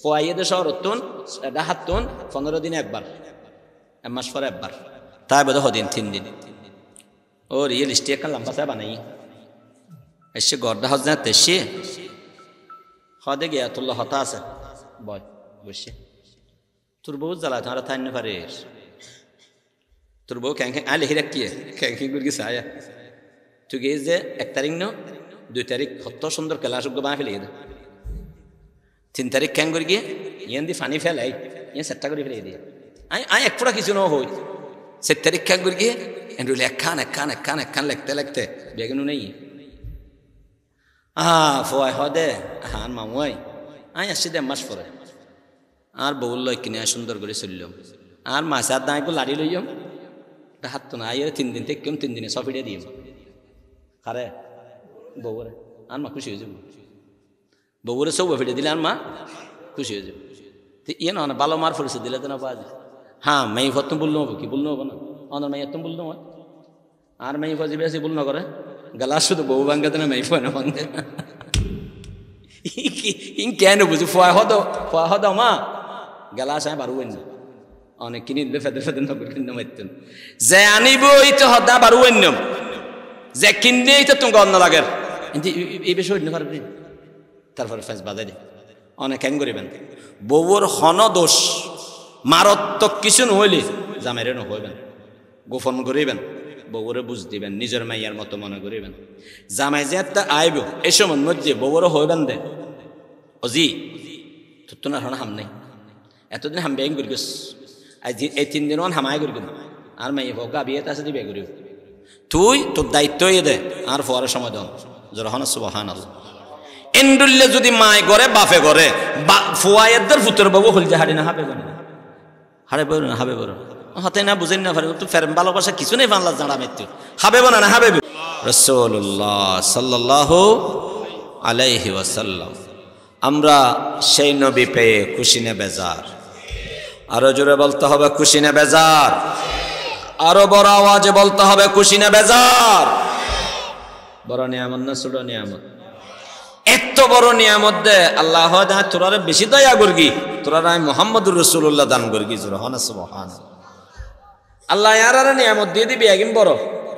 ফোয়াইয়েদের শহরতুন ডাহাতুন 15 দিনে একবার, 1 মাস পরে একবার, তাই বোধ হদিন 3 দিন। ও রিয়েল স্টেট একটা লম্বা সাহেব বানাই এসে গড়দা হজ না তেসে হদে গিয়া তুল্লা হতা আছে বয় বসে তোর বউ জ্বালা তোমার থাই না পারে তোর বউ ক্যাং ক্যাং আলে হিরা কি ক্যাং ক্যাং করে গেছে আয়া তুই গিয়ে যে 1 তারিখ ন 2 তারিখ কত সুন্দর ক্লাস বানা ফেলে গেছে 3 তারিখ ক্যাং করে গিয়ে ইয়ান দি ফানি ফেলাই ইয়ান সেটটা করে ফেলে দিয়ে আই এক ফোঁটা কিছু ন হই 7 তারিখ ক্যাং করে গিয়ে এন্ডুলে একখান লিখতে বেগুন নেই ফোয়াই হদে হান মামুয়াই আই আসছি 1 মাস পরে আর বউল লই কিনে সুন্দর করে চললাম আর মাছ আর দাঁড়িয়ে লাড়ি লইম হাত তো না আই 3 দিন থেকে 3 দিনে সফিটে দিম খারে বউরে আর মা খুশি হয়ে যাব বউরে সব ফিটে দিলে আর মা খুশি হয়ে যাব তো ইয়ে না ভালো মার পরিচয় দিলে তো না পাওয়া যায় হ্যাঁ মেয়ে ফত বললো হবো কি বললো হবো না অনার মেয়ে তুমি বললো আর মেয়ে ফজি বেশি বল না করে গালাস শুধু বউ ভাঙ্গাতে না মেয়ে ফয় না ভাঙ্গে ইন কেন বুঝি ফয় হদ মা গালাস আমি বারুয়েন না অনেক কিনে দিলে ফেদের নগর কিনে মারতেন যে আনিব এই তো হদা বারুয়েন যে কিনে এই তো তুমি অন্য লাগের এই বেশি হইতে পারবি তারপরে ফেস বাজাই দে অনেক কেন করিবেন বউর হন দোষ মারাত্মক কিছু নহইলে জামাইরে নহইবেন গোপন করিবেন বউরে বুঝ দিবেন নিজের মাইয়ার মতো মনে করিবেন জামাই যে একটা আইব এই সময় মধ্যে বউরে হইবেন দে অজি তোর তো না হাম নেই এতদিন হাম বেং করি গেছ আজ এই 3 দিন হামাই করি আর মাইয়া বউ গাবিয়ে আছে দিবে করিব তুই তোর দায়িত্ব দে আর পরে সময় দন যখন সুবহানাল্লাহ এন্ডুল্লে যদি মায় করে বাপে করে ফুয়ায়েদের ফুতর বাবু হল যে হাড়ি না হাবে বলো না হাবে বলো হাতে না বুঝেন না পারে তো ফের ভালোবাসা কিছু নেই বাংলা জানা মৃত্যু হাবে না হাবে রাসূলুল্লাহ সাল্লাল্লাহু আলাইহি ওয়াসাল্লাম আমরা সেই নবী পেয়ে খুশি না বেজার আরো জোরে বলতে হবে খুশি না বেজার আরো বড় আওয়াজে বলতে হবে খুশি না বেজার বড় নিয়ামত না ছোট নিয়ামত এত বড় নিয়ামত দে আল্লাহ তোরা বেশি দয়া করগি তোরা মুহাম্মদুর রাসূলুল্লাহ দান করগি সুবহানাল্লাহ আল্লাহ আর নিয়ামত দিয়ে দিবি একদিন বড়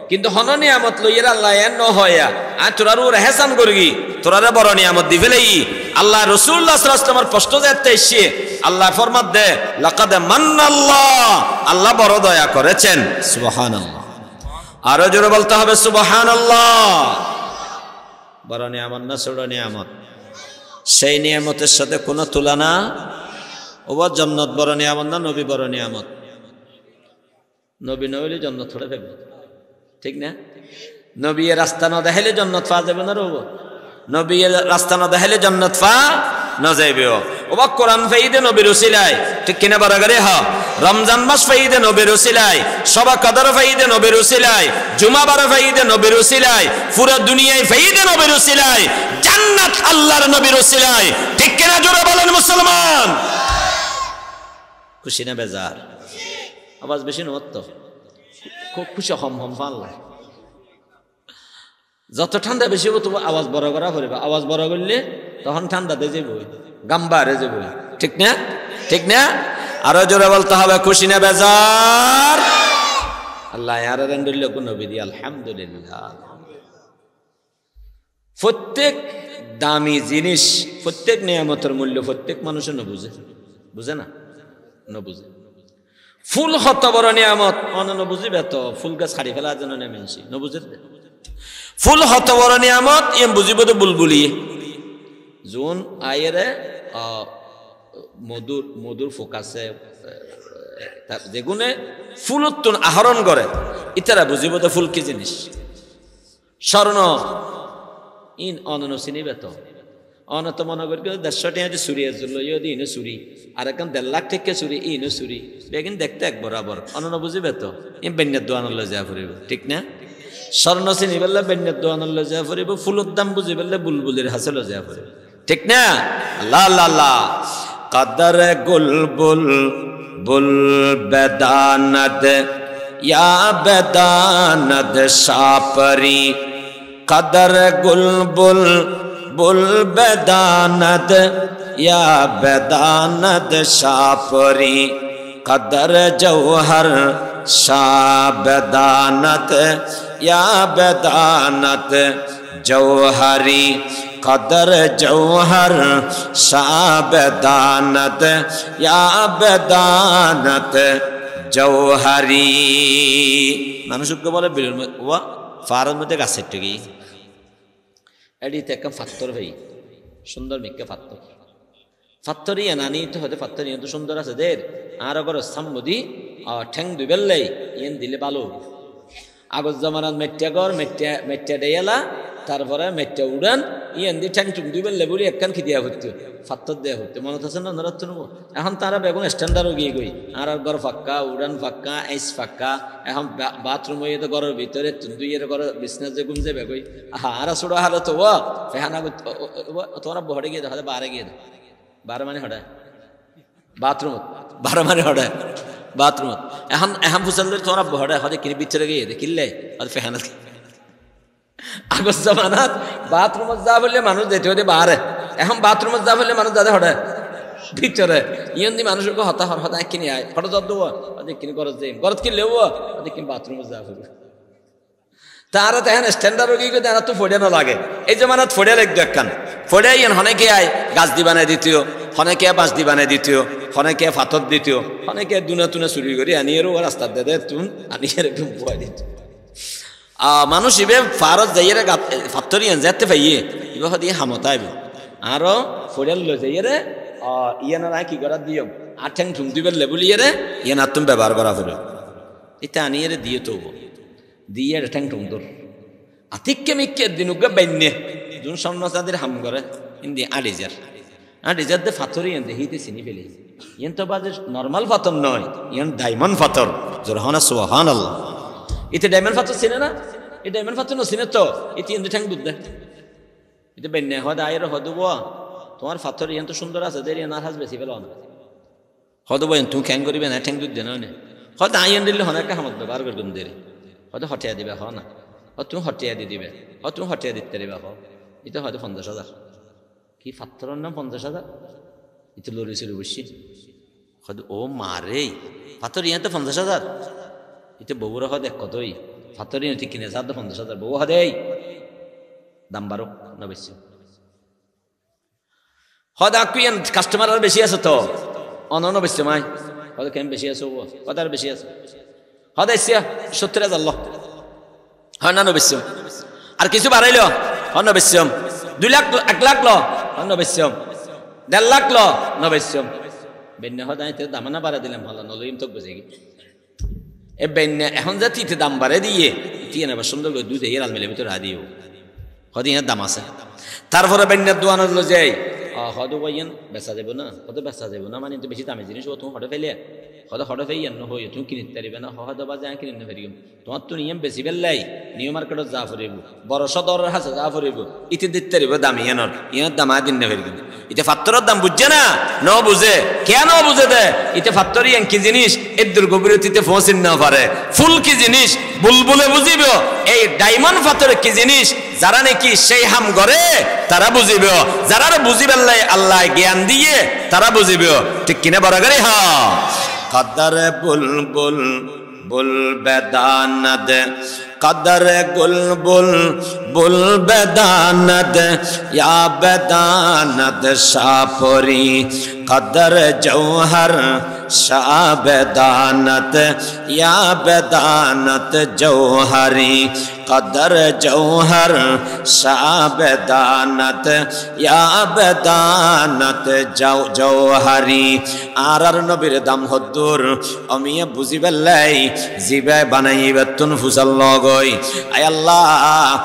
কিন্তু হন নিয়ামত লইয়ের আল্লাহ ন হইয়া আর তোরার ওর হেসান করগি তোরারে বড় নিয়ামত দি ফেলেই আল্লাহ রাসূলুল্লাহ সাল্লাল্লাহু আলাইহি ওয়াসাল্লামের কষ্ট যাতে এসে আল্লাহ ফরমাত দে লাকাদ মান্নাল্লাহ আল্লাহ বড় দয়া করেছেন সুবহানাল্লাহ আরো জোরে বলতে হবে সুবহানাল্লাহ বড় নিয়ামত না ছোট নিয়ামত সেই নিয়ামতের সাথে কোনো তুলনা ওবা জান্নাত বড় নিয়ামত না নবী বড় নিয়ামত নবী নইলে জান্নাত থোড়া থাকবে ঠিক না নবী এর রাস্তা না দেখাইলে জান্নাত পাওয়া যাবে না রব নবী এর রাস্তা না দেখাইলে জান্নাত পাওয়া না যাইবে ওবা কোরআন ফাইদে নবীর উসিলায় ঠিক কিনা বারাগারে হ্যাঁ রমজান মাস ফাইদে নবীর উসিলায় সবা কদর ফাইদে নবীর উসিলায় জুমা বার ফাইদে নবীর উসিলায় পুরো দুনিয়ায় ফাইদে নবীর উসিলায় জান্নাত আল্লাহর নবীর উসিলায় ঠিক কিনা জোরে বলেন মুসলমান খুশি না বেজার আওয়াজ বেশি নয় তো খুব খুশি হম পাল্লা যত ঠান্ডা বেশি হবো তবু আওয়াজ বড় করা পড়বে আওয়াজ বড় করলে তখন ঠান্ডা দিয়ে যাবো গাম্বা হারে যাবো ঠিক না ঠিক না আরো জোরে বলতে হবে খুশি না বেজার আল্লাহ আর নবী দি আলহামদুলিল্লাহ প্রত্যেক দামি জিনিস প্রত্যেক নিয়ামতের মূল্য প্রত্যেক মানুষের বুঝে না বুঝে ফুল হত বড় নিয়ামত অনন্য বুঝিবে তো ফুল গাছ ছাড়ি ফেলার জন্য নেমেছি নবুঝে ফুল হত বড় নিয়ামত এম বুঝিব তো বুলবুলি জোন আয়েরে মধুর ফোকাসে যেগুনে ফুল উত্তন আহরণ করে ইতারা বুঝিব তো ফুল কি জিনিস স্বর্ণ ইন অনন্য চিনিবে তো অনত মনে করি 150 টাকা চুরি লইও ইনো চুরি আর এখন 1.5 লাখ থেকে চুরি ইনো চুরি বেগিন দেখতে এক বরাবর অনন্য বুঝিবে তো ইন বেন্যের দোয়ানলে যা ফুরিব ঠিক না স্বর্ণ চিনি বললে বেন্যের দোয়ানলে যা ফুরিব ফুলের দাম বুঝি বললে বুলবুলের হাসিল যা ফুরিব ঠিক না আল্লাহ আল্লাহ কদর গুলবুল বুল বেদানত ইয়া বেদানত সাপরি কদর গুলবুল বুল বেদানত ইয়া বেদানত শাপরি কদর জৌহর শাহ বেদানত ইয়া বেদানত জৌহরি কদর জৌহর শাহ বেদানত ইয়া বেদানত জৌহরি। মানুষকে বলে বিলুর ওয়া ফারের মধ্যে গাছের টুকি এডিতে একটা ফাত্তর ভাই সুন্দর মিক্কা ফাত্তর ফাত্তরি এনানি তো হতে ফাত্তরি তো সুন্দর আছে দের আর অগর সাম্বদি ঠ্যাং দুই বেললাই ইয়েন দিলে ভালো। আগত জামানাত মেট্টা গর মেট্টা দেয়ালা তারপরে মেট্টা উড়ান ইয়েন দি ঠ্যাং টুং দুই বেললে বলি একখান খিদিয়া হতো ফাত্তর দেয়া হতো মনে আছে না নরাত্র নেবো। এখন তারা বেগুন স্ট্যান্ডার্ডও গিয়ে গই আর ঘর ফাঁকা উড়ান ফাঁকা আইস ফাঁকা এখন বাথরুম হয়ে তো ঘরের ভিতরে দুই এর ঘর বিছনাস যে গুমছে বেগই আর ছোড়ো হালো তো ও ফেহানা তোমরা বহরে গিয়ে দেখো বারে গিয়ে দেখো বারো মানে হঠাৎ বাথরুম বারো মানে হঠাৎ বাথরুম এখন ফুসাল তোমরা বহরে হতে কিনে ভিতরে গিয়ে কিনলে হয়তো ফেহানা আগত জামানাত বাথরুমত যা বললে মানুষ যেতে হতে বাহারে এখন বাথরুমত যা বললে মানুষ যাতে হঠাৎ ভিতরে ইয়ন দি মানুষকে হতা হতা কিনে আয় ফটো যত দেবো ওদের কিনে গরজ যাই গরজ কিনলেও ওদের কিনে বাথরুমত যা বলবে তারা তো এখন স্ট্যান্ডার্ড গিয়ে তারা তো ফোড়িয়ানো লাগে এই জামানাত ফোড়িয়া লাগতো একখান ফোড়িয়া ইয়েন হনেকে আয় গাছ দি বানাই দিতীয় হনেকে বাঁশ দি বানাই দিতীয় হনেকে ফাতর দিতীয় হনেকে দুনা তুনা চুরি করে আনিয়েরও রাস্তা দে তুন আনিয়ে একদম বয় দিত মানুষ ইবে ফারত যাইয়ে ফাত্তরিয়ান যেতে পাইয়ে ইবা দিয়ে হামতা আইব আরো ফোড়িয়াল লো যাইয়ে ইয়ানারা কি করা দিও আর ঠ্যাং ঠুং দিবেন লেবুলিয়ে রে ইয়ান আর তুমি ব্যবহার করা ফেরো এটা আনিয়ে দিয়ে তো দিয়ে ঠ্যাং ঠুং তোর আতিককে মিক্কে দিনুকে বাইন্যে যোন সন্ন্যাসাদের হাম করে ইন্দি আড়িজার দে ফাতরি এন দেহিতে চিনি ফেলে ইয়েন তো বাজে নর্মাল ফাতর নয় ইয়েন ডায়মন্ড ফাতর জোরহানা সুবহানাল্লাহ ইতে ডায়মন্ড ফাতর চিনে না এই ডায়মন্ড ফাতর ন চিনে তো ইতি ইন্দি ঠ্যাং দুধ দে ইতে বাইন্যে হদ আয়ের হদব তোমার ফাতর ইয়েন তো সুন্দর আছে দের ইয়ান আর হাজ বেশি পেল না হদব ইয়েন তুমি খ্যাং করিবে না ঠ্যাং দুধ দে না হয়তো আইন দিলে হনাকে হামত বার করবেন দেরে হয়তো হটিয়া দিবে হ না তুমি হটিয়া দি দিবে তুমি হটিয়া দিতে দিবা হ এটা হয়তো 50,000 কি ফাত্তরের নাম 50,000 এটা লড়ি ছিল বুঝছি হয়তো ও মারে ফাত্তর ইয়ে তো 50,000 এটা বউরা হদ এক কতই ফাত্তর ইয়ে ঠিক কিনে 50,000 বউ হদে দাম বারো না বেশি হয়তো আকুইন কাস্টমার আর বেশি আছে তো অনন্য বেশি মাই হয়তো কেন বেশি আছে হয়তো আর বেশি আছে হয়তো এসিয়া 70,000 ল হয় না নবেশ্য আর কিছু বাড়াইল হয় নবেশ্য 2 লাখ 1 লাখ ল হয় নবেশ্য 1.5 লাখ ল নবেশ্য বেন্য হদাই দাম না বাড়া দিলাম ভালো নলইম তো বুঝে গি এ বেন্য এখন যে তিতে দাম বাড়ে দিয়ে তিয়ে না সুন্দর করে দুধ এর আলমেলে ভিতরে দিও হদিনের দাম আছে তারপরে বেন্যের দোয়ানো হলো যাই হয়তো বইয়েন বেচা যাব না হয়তো বেচা যাব না মানে বেশি দামি জিনিস ও তুমি হঠাৎ ফেলে হয়তো হঠাৎ ফেই আনো হয়ে তুমি কিনতে পারবে না হয়তো বা যা কিনে ফেরিম তোমার তো নিয়ম বেশি পেলাই নিউ মার্কেটত যা ফুরিব বড় সদরের হাসে যা ফুরিব ইতি দিতে পারিব দামি ইয়ানোর দাম দিন না ফেরিব ইতে ফাত্তরের দাম বুঝছে না ন বুঝে কেন বুঝে দে ইতে ফাত্তর ইয়ান কি জিনিস এর দুর্গবিরতিতে পৌঁছিন না পারে ফুল কি জিনিস বুলবুলে বুঝিব এই ডায়মন্ড ফাত্তর কি জিনিস যারা নাকি সেই হাম করে তারা বুঝিব যারা বুঝিবেন আল্লাহ জ্ঞান দিয়ে তারা বুঝিব ঠিক কিনা বরাবরই হ্যাঁ কদর বুলবুল বুল বেদানত কদর গুলবুল বুল বেদানত ইয়া বেদানত শাপরি কদর জৌহর শাহ বেদানত ইয়া বেদানত জৌহরি কদর জৌহর শাহ বেদানত ইয়া বেদানত জৌহরি আর নবীর দাম হদ্দুর অমিয়া বুঝিবেলাই জিবে বানাইবেতুন ফুসাল লগই আয় আল্লাহ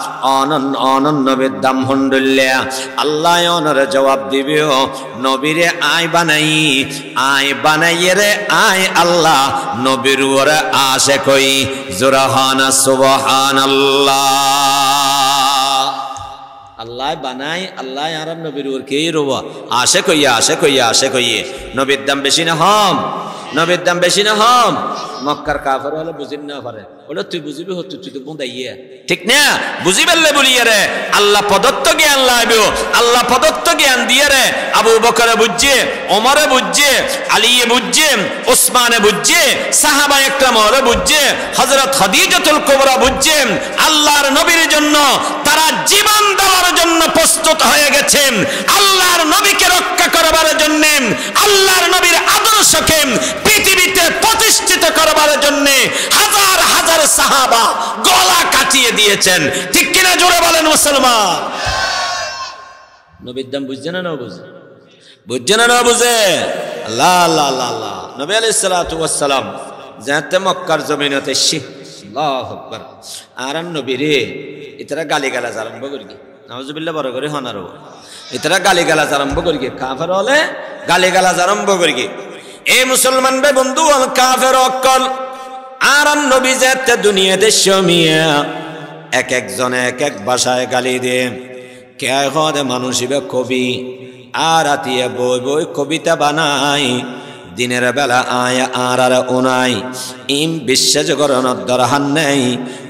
অনন নবীর দাম হন্ডুল্লা আল্লাহ অনর জবাব দিবেও নবীরে আয় বানাই রে আয় আল্লাহ নবীর ওরে আশে কই জোরাহানা সুবহানাল্লাহ আল্লাহ বানাই আল্লাহ আর নবীর ওর কে রোবা আশে কইয়া নবীর দাম বেশি না হম নবীর দাম বেশি না হম মক্কার কাফের হলে বুঝিন না পারে ওটা তুই বুঝিবি হতো তুই তো বুঝাইয়া ঠিক না বুঝি পারলে বলিয়ে রে আল্লাহ প্রদত্ত জ্ঞান লাগবে আল্লাহ প্রদত্ত জ্ঞান দিয়ে রে আবু বকরে বুঝছে ওমরে বুঝছে আলিয়ে বুঝছে ওসমানে বুঝছে সাহাবা একরামরে বুঝছে হযরত খাদিজাতুল কুবরা বুঝছে আল্লাহর নবীর জন্য তারা জীবন দেওয়ার জন্য প্রস্তুত হয়ে গেছেন আল্লাহর নবীকে রক্ষা করবার জন্য আল্লাহর নবীর আদর্শকে পৃথিবীতে প্রতিষ্ঠিত করবার জন্য হাজার হাজার সাহাবা গলা কাটিয়ে দিয়েছেন ঠিক কিনা জোরে বলেন মুসলমান নবীর দাম বুঝছে না বুঝে বুঝছে না বুঝে আল্লাহ আল্লাহ আল্লাহ নবী আলাইহিস সালাতু ওয়াস সালাম যাতে মক্কার জমিনতে আল্লাহু আকবার আর নবীরে ইতরা গালিগালাজ আরম্ভ করি নাউজুবিল্লাহ বড় করে হনারো ইতরা গালিগালাজ আরম্ভ করি কাফের হলে গালিগালাজ আরম্ভ করি এই মুসলমান ভাই বন্ধু আল কাফের অকল আর নবী যাতে দুনিয়াতে শমিয়া এক একজনে এক এক ভাষায় গালি দে কে হয় মানুষিবে কবি আর আতিয়ে বই বই কবিতা বানাই দিনের বেলা আয় আর ওনাই ইম বিশ্বাস করেন দরহান নেই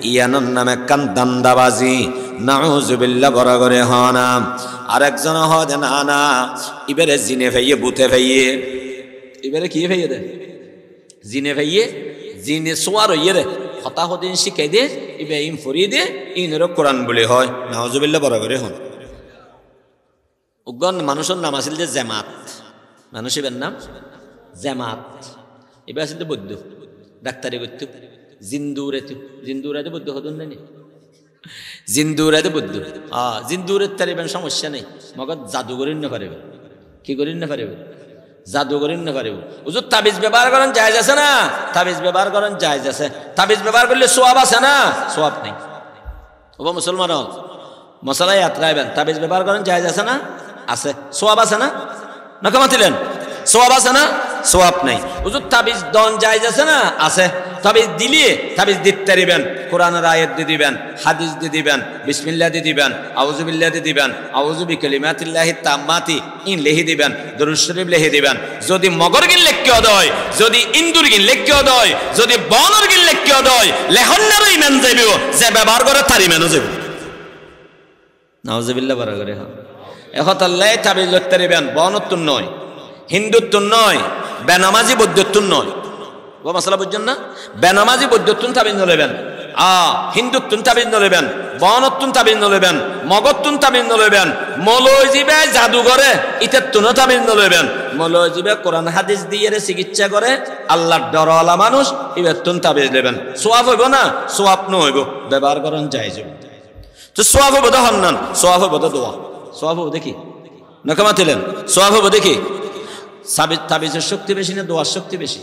ইয়ানোর নামে কান দান্দাবাজি নাউজুবিল্লাহ বড় করে হনাম আরেকজন হয় না না ইবারে জিনে ফেইয়ে বুতে ফেইয়ে এবারে কি ফেইয়ে দে জিনে ফেইয়ে জিনে সোয়ার হইয়ে রে হতাহদিন শিখাই দে ইবে ইম ফরিয়ে দে ইনের কোরআন বলে হয় নাউজুবিল্লাহ বড় করে হন উগন মানুষের নাম আছিল যে জামাত মানুষের নাম জামাত এবার আসলে বৌদ্ধ ডাক্তারি করতো জিন্দুরাতে বৌদ্ধ হতো না জিন্দুরাতে বৌদ্ধ জিন্দুরের তার এবার সমস্যা নেই মগর জাদু করেন না পারিবে কি করেন না পারিবে জাদু করেন না পারিব হুজুর তাবিজ ব্যবহার করেন জায়েজ আছে না তাবিজ ব্যবহার করেন জায়েজ আছে তাবিজ ব্যবহার করলে সোয়াব আছে না সোয়াব নেই ও মুসলমান মশালাই আত্রাইবেন তাবিজ ব্যবহার করেন জায়েজ আছে না আছে সোয়াব আছে না নকমাতিলেন সোয়াব আছে না সোয়াব নাই হুজুর তাবিজ দন জায়েজ আছে না আছে তাবিজ দিলিয়ে তাবিজ দিতে দিবেন কোরআনের আয়াত দিয়ে দিবেন হাদিস দিয়ে দিবেন বিসমিল্লাহ দিয়ে দিবেন আউযু বিল্লাহ দিয়ে দিবেন আউযু বিকালিমাতিল্লাহি তাম্মাতি ইন লিখে দিবেন দরুদ শরীফ লিখে দিবেন যদি মগর গিন লেখিও দয় যদি ইন্দুর গিন লেখিও দয় যদি বনর গিন লেখিও দয় লেহন্নারও ইমান যাইবো যে ব্যবহার করে তার ইমানও যাইবো নাউজুবিল্লাহ বড় করে হ্যাঁ এখন আল্লাহ তাবিজ লিখতে দিবেন বনত্ব নয় হিন্দুত্ব নয় বেনামাজি বৌদ্ধত্ব নয় ও মশলা বুঝছেন না বেনামাজি বৌদ্ধত্ব তাবিজ নলেবেন হিন্দুত্ব তাবিজ নলেবেন বনত্ব তাবিজ নলেবেন মগত্ব তাবিজ নলেবেন মৌলজিবে জাদুঘরে ইতেত্তুন তাবিজ নলেবেন মৌলজিবে কোরআন হাদিস দিয়ে চিকিৎসা করে আল্লাহর ডরওয়ালা মানুষ ইবেত্তুন তাবিজ নেবেন সোয়াব হইব না সোয়াব ন হইব ব্যবহার করেন জায়েজ তো সোয়াব হইব তো হন্নান সোয়াব হইব তো দোয়া সোয়াব হইব দেখি নকমাতিলেন সোয়াব হইব দেখি তাবিজের শক্তি বেশি না দোয়ার শক্তি বেশি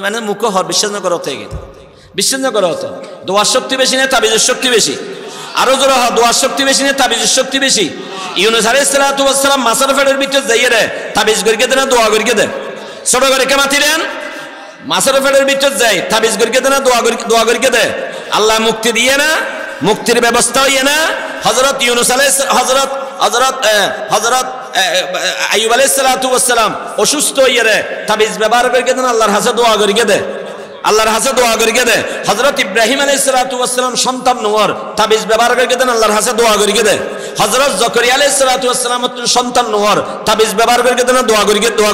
মানে মুখ হর বিশ্বাস না করা থেকে বিশ্বাস না করা হতো দোয়ার শক্তি বেশি না তাবিজের শক্তি বেশি আরো জোরে দোয়ার শক্তি বেশি না তাবিজের শক্তি বেশি ইউনূস আলাইহিস সালাতু ওয়াস সালাম মাছের পেটের ভিতর যাইয়ে রে তাবিজ করিকে দেন দোয়া করিকে দেন ছোট করে কে মাতিলেন মাছের পেটের ভিতর যাই তাবিজ করিকে দেন দোয়া করিকে দে আল্লাহ মুক্তি দিয়ে না মুক্তির ব্যবস্থা হইয়ে না হযরত ইউনূস আলাইহিস হযরত আইয়ুব আলাইহিস সালাতু ওয়াস সালাম অসুস্থ হইয়ে রে তাবিজ ব্যবহার করিকে দেন আল্লাহর কাছে দোয়া করিকে দে আল্লাহর কাছে দোয়া করিকে দে হযরত ইব্রাহিম আলাইহিস সালাতু ওয়াস সালাম সন্তান নোয়ার তাবিজ ব্যবহার করিকে দেন আল্লাহর কাছে দোয়া করিকে দে হযরত যাকারিয়া আলাইহিস সালাতু ওয়াস সালাম সন্তান নোয়ার তাবিজ ব্যবহার করিকে দেন দোয়া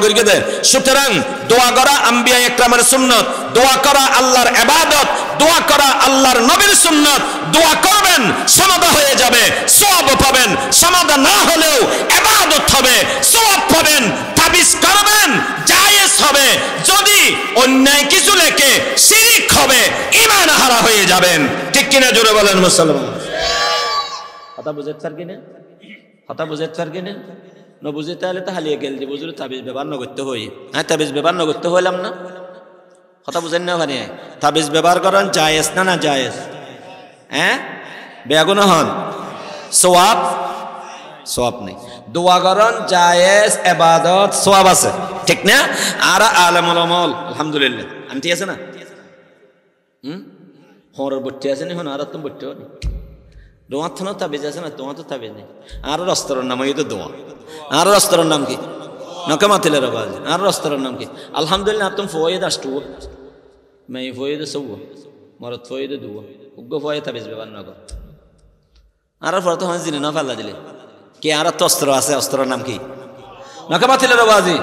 করিকে দে সুতরাং দোয়া করা আম্বিয়া ইকরামের সুন্নাত দোয়া করা আল্লাহর ইবাদত দোয়া করা আল্লাহর নবীর সুন্নাত দোয়া করবেন সমাধা হয়ে যাবে সওয়াব পাবেন সমাধা না হলেও ইবাদত হবে সওয়াব পাবেন তাবিজ করবেন জায়েজ হবে যদি অন্যায় কিছু লেখে শিরক হবে ঈমান হারা হয়ে যাবেন ঠিক কিনা জোরে বলেন মুসলমান কথা বুঝতে পারকিনে কথা বুঝতে পারকিনে ন বুঝতে তাহলে তো হালিয়ে গেল যে বুঝলে তাবিজ ব্যবহার না করতে হই হ্যাঁ তাবিজ ব্যবহার না করতে হইলাম না কথা বুঝেন না ওখানে তাবিজ ব্যবহার করেন জায়েজ না না জায়েজ হ্যাঁ বেগুনা হন সওয়াব সওয়াব নেই দোয়া করেন জায়েজ ইবাদত সওয়াব আছে ঠিক না আর আলেমুল আমল আলহামদুলিল্লাহ আমি ঠিক আছে না হর বট্টি আছে না হন আর তুমি বট্টি হন দোয়া তো তাবিজ আছে না তোমার তো তাবিজ নেই আর রাস্তার নাম এই তো দোয়া আর রাস্তার নাম কি নকমাতিলের বাজ আর রস্তরের নাম কি আলহামদুলিল্লাহ তুম ফয়েদ আসটু মাই ফয়েদ সব মরত ফয়েদ দুও উগ্গ ফয়েদ তাবিজ ব্যবহার না কর আর পর তো জিনে না ফাল্লা দিলে কি আর তো অস্ত্র আছে অস্ত্রের নাম কি নকমাতিলের বাজি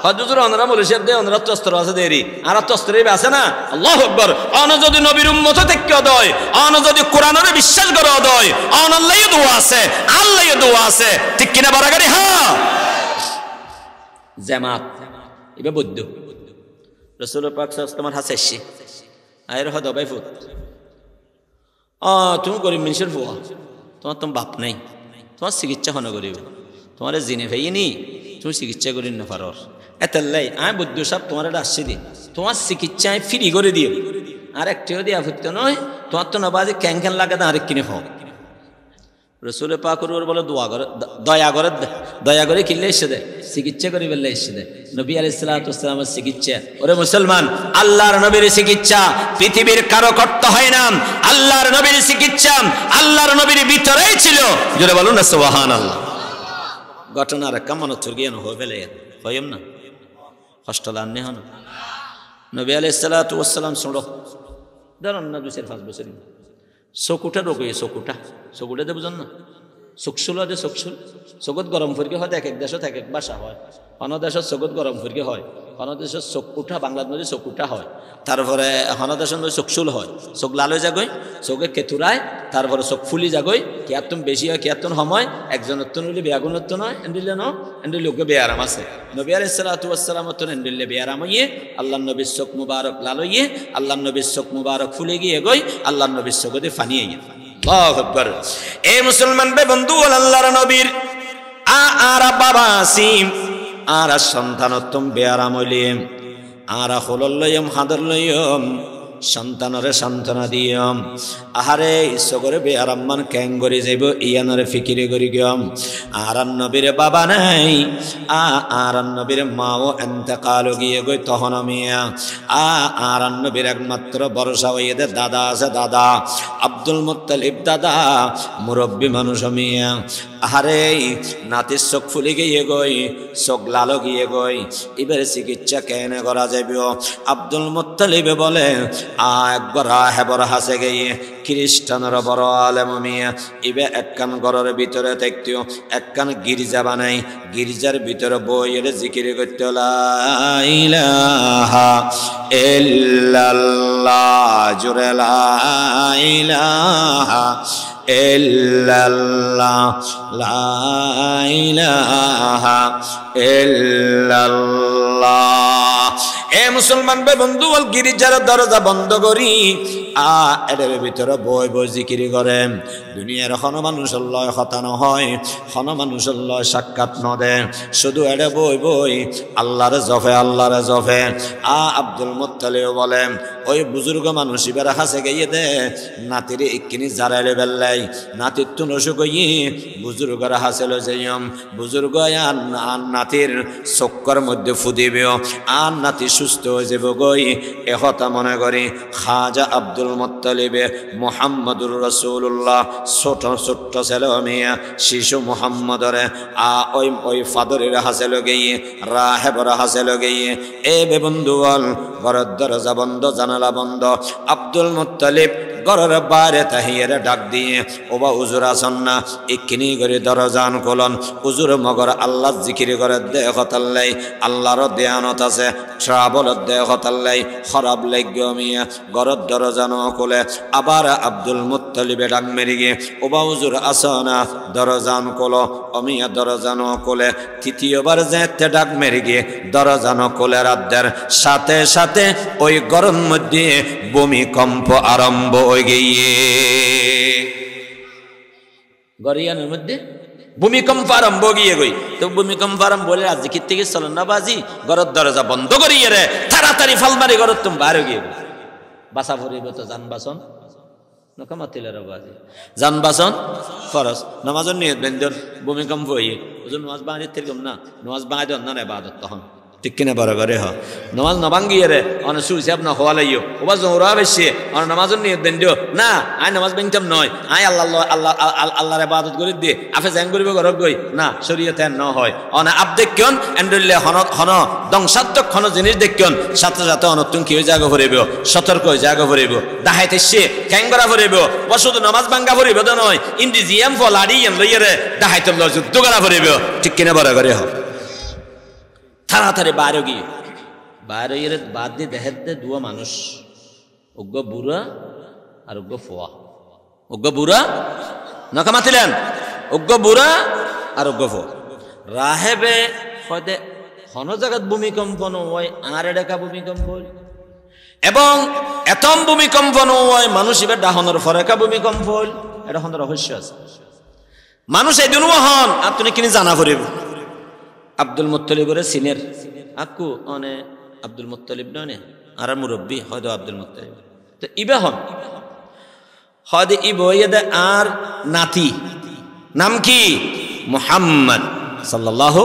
হজুর অনরা মলেশিয়ার দে অনরা তো অস্ত্র আছে দেরি আর তো অস্ত্র আছে না আল্লাহু আকবার অন যদি নবীর উম্মত থেকে দয় অন যদি কোরআনের বিশ্বাস করে দয় অন আল্লাহই দোয়া আছে আল্লাহই দোয়া আছে ঠিক কিনা বারাগারি হ্যাঁ জামাত ইবে বৈদ্য রাসূল পাক সাল্লাল্লাহু আলাইহি ওয়াসাল্লাম হাসেছি আয়ের হদ ভাই ফুট তুমি গরিব মানুষের ফুয়া তোমার তো বাপ নাই তোমার চিকিৎসা হন করিব তোমার জিনে ভাইনি তুমি চিকিৎসা করি না পারো এতাল্লাই আমি বৈদ্য সাহেব তোমার এটা আসছি দি তোমার চিকিৎসা আমি ফ্রি করে দিও আর একটিও দিয়া ফুটতে নয় তোমার তো নবাজে ক্যাং ক্যান লাগে আরেক কিনে খাও রসুল পাকুর বলে দয়া করে কিনলে এসে দেয় চিকিৎসা করে বললে এসে দেয় নবী আলাইহিস সালাতু ওয়াস সালামের চিকিৎসা ওরে মুসলমান আল্লাহর নবীর চিকিৎসা পৃথিবীর কারো করতে হয় না আল্লাহর নবীর চিকিৎসা আল্লাহর নবীর ভিতরেই ছিল জোরে বলুন না সুবহানাল্লাহ ঘটনার কামন থুরগিয়ান হয়ে ফেলে হইম না কষ্ট লান্নে হন নবী আলাইহিস সালাতু ওয়াস সালাম শুনো ধরুন না 2-5 বছর চকুটা রোগ হয়ে চকুটা দে বুঝুন না চকশুল হয় চকশুল চকুত গরম ফুরকি হয় এক এক দেশত এক এক বাসা হয় অন্য দেশত চকুত গরম ফুরকি হয় অন্য দেশত চোখ উঠা বাংলার মধ্যে চোখ উঠা হয় তারপরে অন্য দেশের মধ্যে চকশুল হয় চোখ লাল হয়ে যাগই চোখে কেতুরায় তারপরে চোখ ফুলি যাগই কেয়াতুন বেশি হয় কেয়াতুন সময় একজনত্ব হইলে বেয়াগুণত্ব নয় এন্ডিলে ন এন্ডিল লোকে বেয়ারাম আছে নবী আলাইহিস সালাতু ওয়াস সালামত এন্ডিলে বেয়ারাম হইয়ে আল্লাহর নবীর চোখ মুবারক লাল হইয়ে আল্লাহর নবীর চোখ মুবারক ফুলে গিয়ে গই আল্লাহর নবীর চোখে ফানিয়ে গিয়ে আল্লাহু আকবার এ মুসলমান বে বন্ধু আল্লাহর নবীর আর বাবা আসিম আর সন্তানত্তম বেয়ারাম হইলিম আর হলল্লয়ম হাদর লয়ম সন্তানরে সান্ত্বনা দিয়ম আহারে ইসগরে বেয়ারাম্মান ক্যাং করে যাইব ইয়ানরে ফিকিরে করি গম আর নবীর বাবা নাই আর নবীর মাও এন্তেকাল গিয়ে গই তখন মিয়া আর নবীর একমাত্র ভরসা হইয়ে দে দাদা আছে দাদা আব্দুল মুত্তালিব দাদা মুরব্বী মানুষ মিয়া আহারে নাতির চোখ ফুলি গিয়ে গই চোখ লাল গিয়ে গই এবারে চিকিৎসা কেনে করা যাইব আব্দুল মুত্তালিবে বলে একবার হেবর হাসে গিয়ে খ্রিস্টানের বড় আলেম মিয়া ইবে একখান ঘরের ভিতরে দেখতেও একখান গির্জা বানাই গির্জার ভিতরে বইয়ের জিকির করতে লা ইলাহা ইল্লাল্লাহ জোরে লা ইলাহা ইল্লাল্লাহ লা ইলাহা ইল্লাল্লাহ এ মুসলমান বে বন্ধু বল গির্জার দরজা বন্ধ করি এদের ভিতরে বই বই জিকিরি করে দুনিয়ার হন মানুষের লয় হতানো হয় হন মানুষের লয় সাক্ষাৎ নদে শুধু এড়ে বই বই আল্লাহর জফে আব্দুল মুত্তালিব বলে ওই বুজুর্গ মানুষ এবার হাসে গিয়ে দে নাতির ইকিনি জারাইলে বেল্লাই নাতির তুন অসুখ বুজুর্গর হাসেল যাইম বুজুর্গ আর নাতির চক্কর মধ্যে ফুদিবেও আর নাতি সুস্থ হয়ে যাব গই এহতা মনে করি খাজা আব্দুল মুত্তালিবে মুহাম্মদুর রাসূলুল্লাহ ছোট্ট ছেলে মিয়া শিশু মুহাম্মদরে ওই ফাদরের হাসেল গিয়ে রাহেবর হাসেল গিয়ে এ বে বন্ধুগণ ঘরের দরজা বন্ধ জানালা বন্ধ আব্দুল মুত্তালিব ঘরের বাইরে তাহিয়ারে ডাক দিয়ে ওবা হুজুর আসন না এক্ষিনি করে দরজান খোলন হুজুর মগর আল্লাহ জিকির করে দেহতাল্লাই আল্লাহর দেয়ানত আছে শ্রাবলত দেহতাল্লাই খারাপ লাগবে মিয়া ঘরের দরজানো খোলে আবার আব্দুল মুত্তালিবে ডাক মেরে গিয়ে ওবা হুজুর আসনা দরজান খোলো অমিয়া দরজানো খোলে তৃতীয়বার যেতে ডাক মেরে গিয়ে দরজানো খোলে রাতের সাথে সাথে ওই গরম মধ্যে ভূমিকম্প আরম্ভ হয়ে গিয়ে গরিয়ানের মধ্যে ভূমিকম্প আরম্ভ গিয়ে গই তো ভূমিকম্প আরম্ভ বলে আজ জিকির থেকে চলেন না বাজি ঘরের দরজা বন্ধ করিয়ে রে তাড়াতাড়ি ফালমারি ঘরের তুমি বাইরে গিয়ে বাসা ভরিব তো যান বাসন নকামাতিলের বাজি যান বাসন ফরজ নামাজের নিয়ত ব্যঞ্জন ভূমিকম্প হয়ে ওজন নামাজ বাঙালির থেকে না নামাজ বাঙালি অন্য ইবাদত তখন ঠিক কিনা বড় করে হ নমাজ নবাঙ্গিয়ে রে অনেক সুইসাব না হওয়া লাইও ওবা জোরা বেশি অনেক নামাজের নিয়ত দেন দিও না আই নামাজ বেঞ্চাম নয় আই আল্লাহর ইবাদত করে দিয়ে আপে জ্যাং করিব ঘরক গই না শরীয়তে ন হয় অনে আপ দেখুন এন্ডলে হন ধ্বংসাত্মক হন জিনিস দেখুন সাথে সাথে অনতুন কি হয়ে জায়গা ভরিব সতর্ক হয়ে জায়গা ভরিব দাহাইতে সে ক্যাঙ্গরা ভরিব শুধু নামাজ ভাঙ্গা ভরিব তো নয় ইন্ডিজিয়াম ফলাড়িয়াম লইয়ে দাহাইতে যুদ্ধ করা ভরিব ঠিক কিনা বড় করে হ তাড়াতাড়ি বাইরে গিয়ে বাইরে বাদ দিয়ে দেহের দে দুয়া মানুষ অজ্ঞ বুড়া আর অজ্ঞ ফোয়া অজ্ঞ বুড়া নকা মাতিলেন অজ্ঞ বুড়া আর অজ্ঞ ফোয়া রাহেবে হয়তো হন জায়গাত ভূমিকম্প নয় আর এডাকা ভূমিকম্প এবং এতম ভূমিকম্প নয় মানুষ এবার ডাহনের ফরেকা ভূমিকম্প হইল এটা হন রহস্য আছে মানুষ এই দিন হন আর তুমি কিনে জানা পড়িব আব্দুল মুত্তালিবের সিনের আকু অনে আব্দুল মুত্তালিব নয় আর মুরব্বী হয়তো আব্দুল মুত্তালিব তো ইবে হন হয়তো ইব দে আর নাতি নাম কি মুহাম্মদ সাল্লাল্লাহু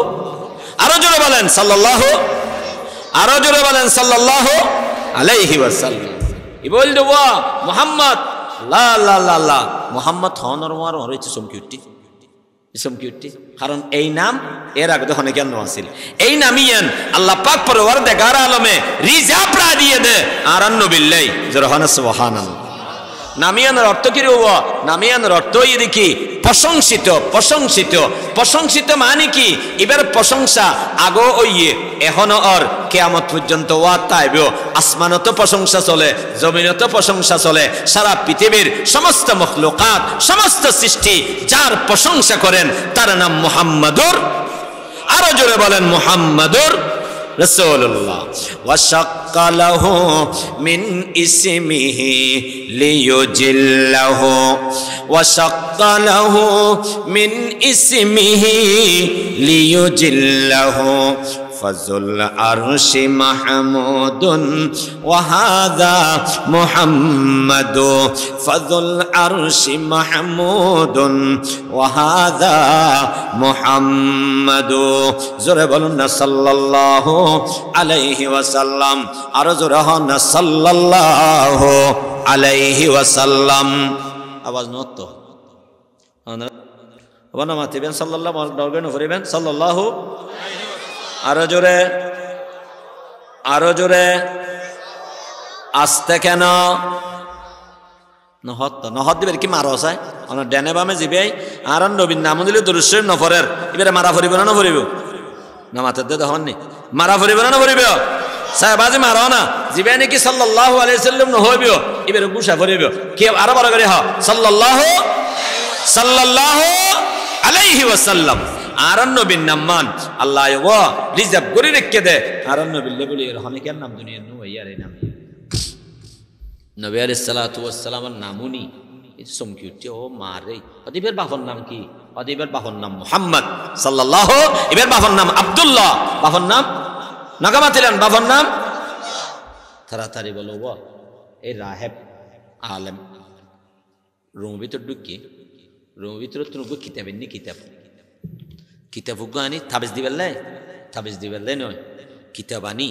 আরো জোরে বলেন সাল্লাল্লাহু আরো জোরে বলেন সাল্লাল্লাহু আলাইহি ওয়াসাল্লাম ইবল দেওয়া মুহাম্মদ লা লা লা লা মুহাম্মদ হনর মার হইছে সমকিউটি সমকিউটি কারণ এই নাম এর আগে তো অনেক নাম আছিল এই নামিয়েন আল্লাহ পাক পরওয়ারদিগার আলমে রিজার্ভ রা দিয়ে দে আরান নবিল্লাহ জরহানা সুবহানাল্লাহ নামিয়ানের অর্থ কি রব নামিয়ানের অর্থ এই দেখি প্রশংসিত প্রশংসিত প্রশংসিত মানে কি এবার প্রশংসা আগো ওইয়ে এখনো আর কিয়ামত পর্যন্ত ওয়া তাইবেও আসমানত প্রশংসা চলে জমিনত প্রশংসা চলে সারা পৃথিবীর সমস্ত মখলুকাত সমস্ত সৃষ্টি যার প্রশংসা করেন তার নাম মুহাম্মাদুর আরো জোরে বলেন মুহাম্মাদুর রাসূলুল্লাহ ওয়াশাক্কা লাহু মিন ইসমিহি লিয়ুজিল্লাহু ওয়াশাক্কা লাহু মিন ইসমিহি লিয়ুজিল্লাহু ফাজুল আরশি মাহমুদুন ওয়া হাযা মুহাম্মাদু ফাজুল আরশি মাহমুদুন ওয়া হাযা মুহাম্মাদু জোরে বলুন না সাল্লাল্লাহু আলাইহি ওয়াসাল্লাম আরো জোরে হন না সাল্লাল্লাহু আলাইহি ওয়াসাল্লাম আওয়াজ নত আবার না মাতিবেন সাল্লাল্লাহু দরগান করিবেন সাল্লাল্লাহু আরো জোরে আসতে কেন নহত দিবেন কি মারো চাই আমার ডেনে বামে যাবে আর নবীন নাম দিলে দরুদ শরীফ নফরের এবারে মারা ফুরিব না নফরিব না মাথার দিয়ে দেখুন নি মারা ফুরিব না নফরিব সাহেবাজি মারো না যাবে নাকি সাল্লাল্লাহু আলাইহি সাল্লাম নহইব এবারে গুসা ফুরিব কে আরো বড় করে হ সাল্লাল্লাহু আলাইহি ওয়াসাল্লাম আরন নবীর নাম মান আল্লাহ ও রিজার্ভ করে রেখে দে আরন নবীল্লে বলি এর অনেকের নাম দুনিয়ার নু ইয়ার এই নাম নবী আলাইহিস সালাতু ওয়াস সালামের নামুনি সমকিউটি ও মারে অদিবের বাবার নাম কি অদিবের বাবার নাম মুহাম্মদ সাল্লাল্লাহু এর বাবার নাম আব্দুল্লাহ বাবার নাম নাগামাতিলেন বাবার নাম তাড়াতাড়ি বলো ও এই রাহেব আলেম রুম ভিতর ঢুকি রুম ভিতর তুমি কিতাবের নি কিতাব কিতাব আনি তাবিজ দিবেন নয় কিতাব আনি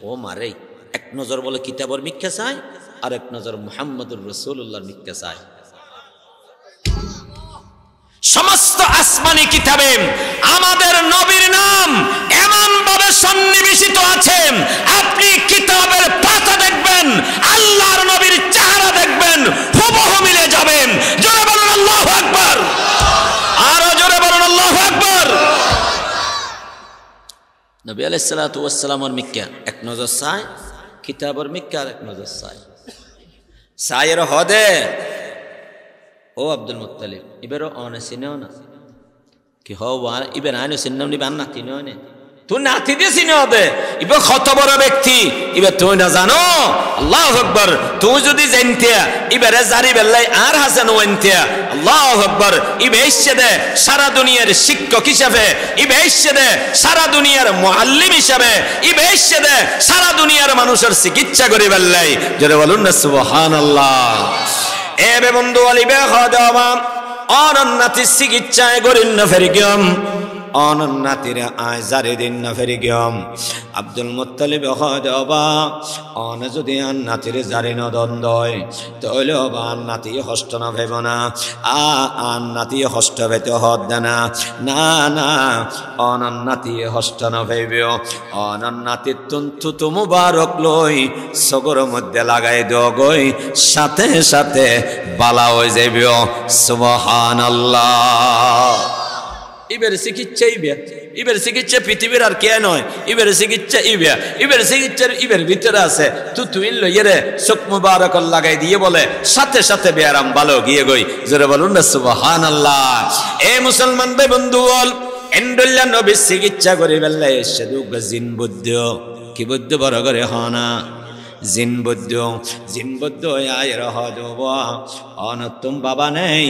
ও মারে এক নজর বলে কিতাবর মিথ্যা চায় আর এক নজর মুহাম্মদুর রাসূলুল্লাহর মিথ্যা চায় সমস্ত আসমানি কিতাবে আমাদের নবীর নাম এমন ভাবে সন্নিবেশিত আছে আপনি কিতাবের পাতা দেখবেন আল্লাহর নবীর চেহারা দেখবেন হুবহু মিলে যাবেন জোরে বলুন আল্লাহু আকবার আরো জোরে বলুন আল্লাহু আকবার নবী আলাইহিস সালাতু ওয়াস সালামের মিথ্যা এক নজর চায় কিতাবের মিথ্যা এক নজর চায় সায়ের হদে ও আব্দুল মুত্তালিব এবারও অনে চিনেও না কি হওয়া এবার আইনো চিন্নাম নিবে আর নাতি নয় তুই নাতি দিয়ে চিনে হবে এবার কত বড় ব্যক্তি এবার তুই না জানো আল্লাহু আকবার তুই যদি জানতে এবারে জারি বেল্লাই আর হাসান ওয়ানতে আল্লাহু আকবার ইবে এসে দে সারা দুনিয়ার শিক্ষক হিসেবে ইবে এসে দে সারা দুনিয়ার মুআল্লিম হিসেবে ইবে এসে দে সারা দুনিয়ার মানুষের চিকিৎসা করে বেল্লাই জোরে বলুন না সুবহানাল্লাহ এবে বন্ধু আলিবে খাদামা অনন্নাতি চিকিৎসায় গরিন না ফেরিগম অনন্নাতিরে আয় জারে দিন না ফেরি গিয়ম আব্দুল মুত্তালিব হদ অবা অন যদি আন নাতিরে জারে ন দ্বন্দ্বয় তাহলে অবা আন নাতি হষ্ট না ভেব না আন নাতি হষ্ট ভেতে হদ দেনা না না অনন্নাতি হষ্ট না ভেবিও অনন্নাতির তুন্তু মুবারক লই সগর মধ্যে লাগাই দিও গই সাথে সাথে বালা হয়ে যাইবিও সুবহানাল্লাহ। ইবের চিকিৎসা ইবের চিকিৎসা পৃথিবীর আর কে নয়, ইবের চিকিৎসা ইবের চিকিৎসার ইবের ভিতরে আছে তুই লইয়ে চোখ মুবারক লাগাই দিয়ে বলে সাথে সাথে বেয়ারাম ভালো গিয়ে গই জোরে বলুন না সুবহানাল্লাহ। এ মুসলমান ভাই বন্ধু বল এন্ডুল্লা নবী চিকিৎসা করি বেল্লা এসে দুঃখ জিন বুদ্ধ কি বুদ্ধ বড় করে হনা জিনবদ্ধ আয়ের হব অনতুম বাবা নেই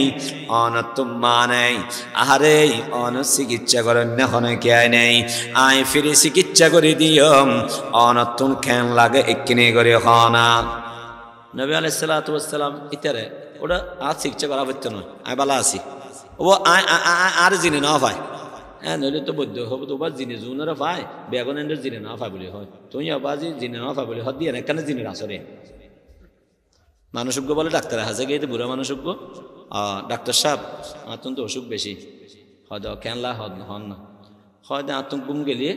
অনতুম মা নেই আহারে অন চিকিৎসা করেন এখন কে নেই আয় ফিরে চিকিৎসা করে দিয়ম অনতুন খেন লাগে এক্ষিনি করে হনা নবী আলাইহিস সালাতু ওয়াস সালাম ইতারে ওটা আর চিকিৎসা করা হইতো নয় আয় বালা আছি ও আর জিনে না ভাই হ্যাঁ নইলে তো বৈদ্য হব তো বা জিনে জুনারা পায় বেগুন এন্ডের জিনে না পায় বলে হয় তুই আবাজি জিনে না পায় বলে হদ দিয়ে না কেন জিনের আসরে মানুষজ্ঞ বলে ডাক্তার হাসে গিয়ে তো বুড়া মানুষজ্ঞ ডাক্তার সাহেব আতন তো অসুখ বেশি হদ কেনলা হদ হন না হয়তো আতঙ্ক গুম গেলিয়ে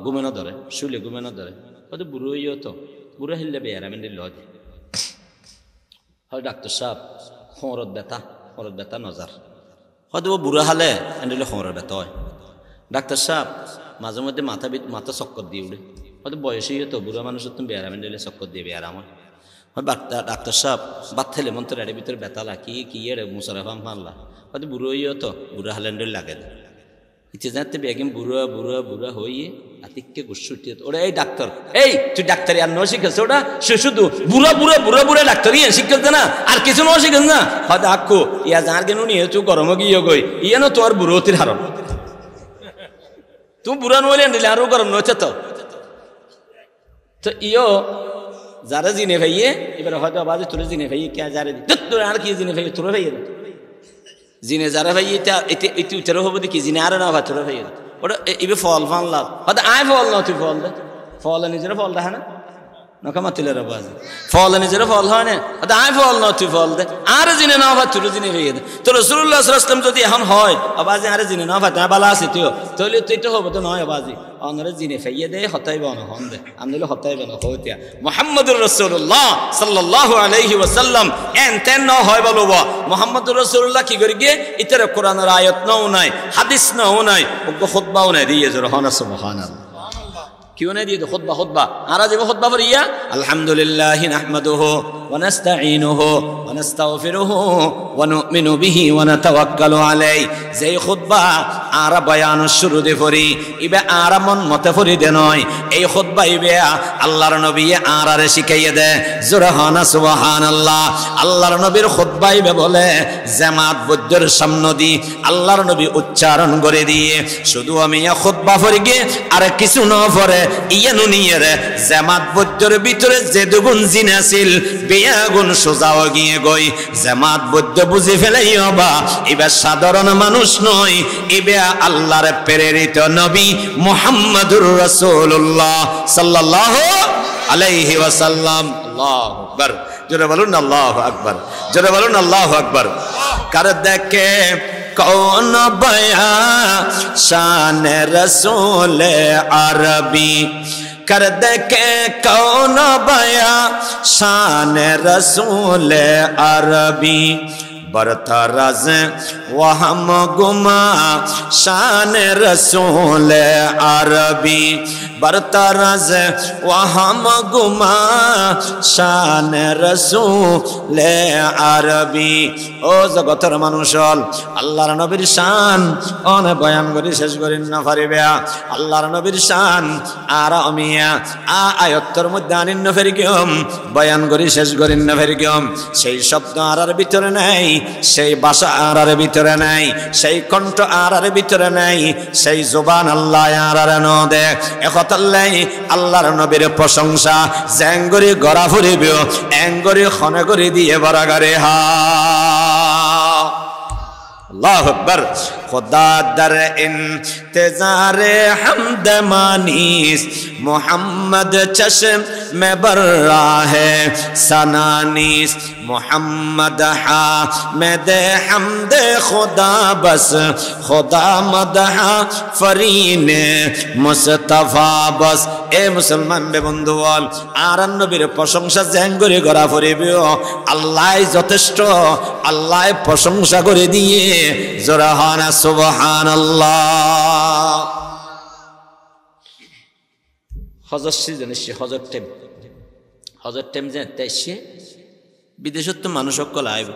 গুমে না ধরে শুলে গুমে না ধরে হয়তো বুড়ো ইয়ে তো বুড়ো হিললে বেয়ারা মেন্ডিল হয় ডাক্তার সাহেব খরত ব্যথা নজার হয়তো ও বুড়ো হালে এন্ডিলে খবরের ব্যথা হয় ডাক্তার সাহেব মাঝে মধ্যে মাথা চক্কর দিয়ে উঠে হয়তো বয়সী তো বুড়ো মানুষের তুমি বেয়ারাম এন্ডিলে চক্কর দিয়ে বেয়ারাম হয় ডাক্তার সাহেব বাদ থাইলে মন্ত্র এড়ে ভিতরে ব্যথালা কি এড়ে মুসারাফাম ফানলা হয়তো বুড়ো ইয়ে তো বুড়ো হালে এন্ডিল লাগে ইচ্ছে জানতে বেগিম বুড়া হইয়ে আতিককে গুসুটি ওরা এই ডাক্তার এই তুই ডাক্তারি আর ন শিখেছে ওটা সে শুধু বুড়া ডাক্তার ইয়ে শিখেছে না আর কিছু ন শিখেছে না হয়তো আক্কু ইয়া যার কেন নিয়ে তুই গরম গিয়ে গই ইয়ে না তোর বুড়ো অতির হারণ তুই বুড়া নইলে নিলে আরো গরম নচ্ছে তো ইয়ো যারা জিনে ভাইয়ে এবার হয়তো আবার তোর জিনে ভাইয়ে কে যারে তোর আর কি জিনে ভাইয়ে তোর ভাইয়ে জিনে যারা ভাই এটা উত্তর হবো দেখি জিনে আর না ভাই তোরা ভাই ওটা এবার ফল ফানলাম হয়তো আয় ফল না তুই ফল দে ফল নিজের ফল দেখা না নকা মাতিলে রে বাজে ফল নিজের ফল হয় না হয়তো আয় ফল না তুই ফল দে আর জিনে না ভাই তোর জিনে ভাই দে তো রাসূলুল্লাহ সাল্লাল্লাহু আলাইহি ওয়াসাল্লাম যদি এখন হয় আবাজে আর জিনে না ভাই তা বালা আছে তুই তাহলে তুই তো হবে তো নয় আবাজি অনরে জিনে ফাইয়ে দে হতাইব না হন দে আমলে হতাইব না হইতিয়া মুহাম্মদুর রাসূলুল্লাহ সাল্লাল্লাহু আলাইহি ওয়াসাল্লাম তেন ন হয় বলবো মুহাম্মদুর রাসূলুল্লাহ কি করি গিয়ে ইতরে কোরআনের আয়াত নাও নাই হাদিস নাও নাই ওগো খুতবাও নাই দিয়ে জোর হনা সুবহানাল্লাহ क्यों नहीं दिए तो खुतबा आरा जब खुतबा पर इया अल्हम्दुलिल्लाहि नहमदुहु व नस्तईनुहु व नस्तगफिरुहु व नुमिनु बिहि व नतवक्कलु अलैहि যেই খুতবা আরা বয়ান শুরু দে পড়ি ইবে আরা মন মতে পড়ি দে নয় এই খুতবা ইবে আল্লাহর নবী আরারে শিখাইয়ে দে জোরে হনা সুবহানাল্লাহ আল্লাহর নবীর খুতবা ইবে বলে জামাত বদ্দর সামনে দি আল্লাহর নবী উচ্চারণ করে দিয়ে শুধু আমি খুতবা পড়ি গে আর কিছু না পড়ে ইয়ানু নিয়েরে জামাত বদ্দর ভিতরে যে দুগুণ জিন আছিল বেয়াগুণ সোজাও গিয়ে গই জামাত বদ্দ বুঝি ফেলাইও বা ইবে সাধারণ মানুষ নয় ইবে আল্লাহর প্রেরিত নবী মুহাম্মদুর রাসূলুল্লাহ সাল্লাল্লাহু আলাইহি ওয়াসাল্লাম আল্লাহু আকবার জোরে বলুন আল্লাহু আকবার জোরে বলুন আল্লাহু আকবার কার দেখে कौन बया शान रसूल अरबी कर दे के कौन बया शान रसूल अरबी बरतरज वहम गुमा शान रसूल अरबी बरतरज वहम गुमा शान रसूल अरबी ও জগতের মানুষ আল্লাহর নবীর শান অনে বয়ান করি শেষ করেন না পারিবে আল্লাহর নবীর শান আর আমিয়া আয়াতের মধ্যে আনিন না ফেরিকম বয়ান করি শেষ করেন না ফেরিকম সেই শব্দ আরার ভিতরে নাই সেই ভাষা আরার ভিতরে নাই সেই কণ্ঠ আরার ভিতরে নাই সেই জবান আল্লাহ আরার ন দে একতাল্লাই আল্লাহর নবীর প্রশংসা জেঙ্গরি গড়া ফুরিবে এঙ্গরি খনে করে দিয়ে বরাগারে হা अल्लाह अकबर। खुदा दर इंतज़ारे हमद मानीस, मोहम्मद चश्म में बर्रा है सनानीस, मोहम्मद हा में दे हमद खुदा बस, खुदा मदहा फरीने मुस्तफा बस। ए मुसलमान बे बंधु বল, আর নবীর প্রশংসা জ্যাং করে করা পড়িবিও, আল্লাহ যথেষ্ট, আল্লাহ প্রশংসা করে দিয়ে জোরা হানা সুবহানাল্লাহ। হজর সিজন এসে, হজর টাইম যে এসে বিদেশত তো মানুষ সকল আইব,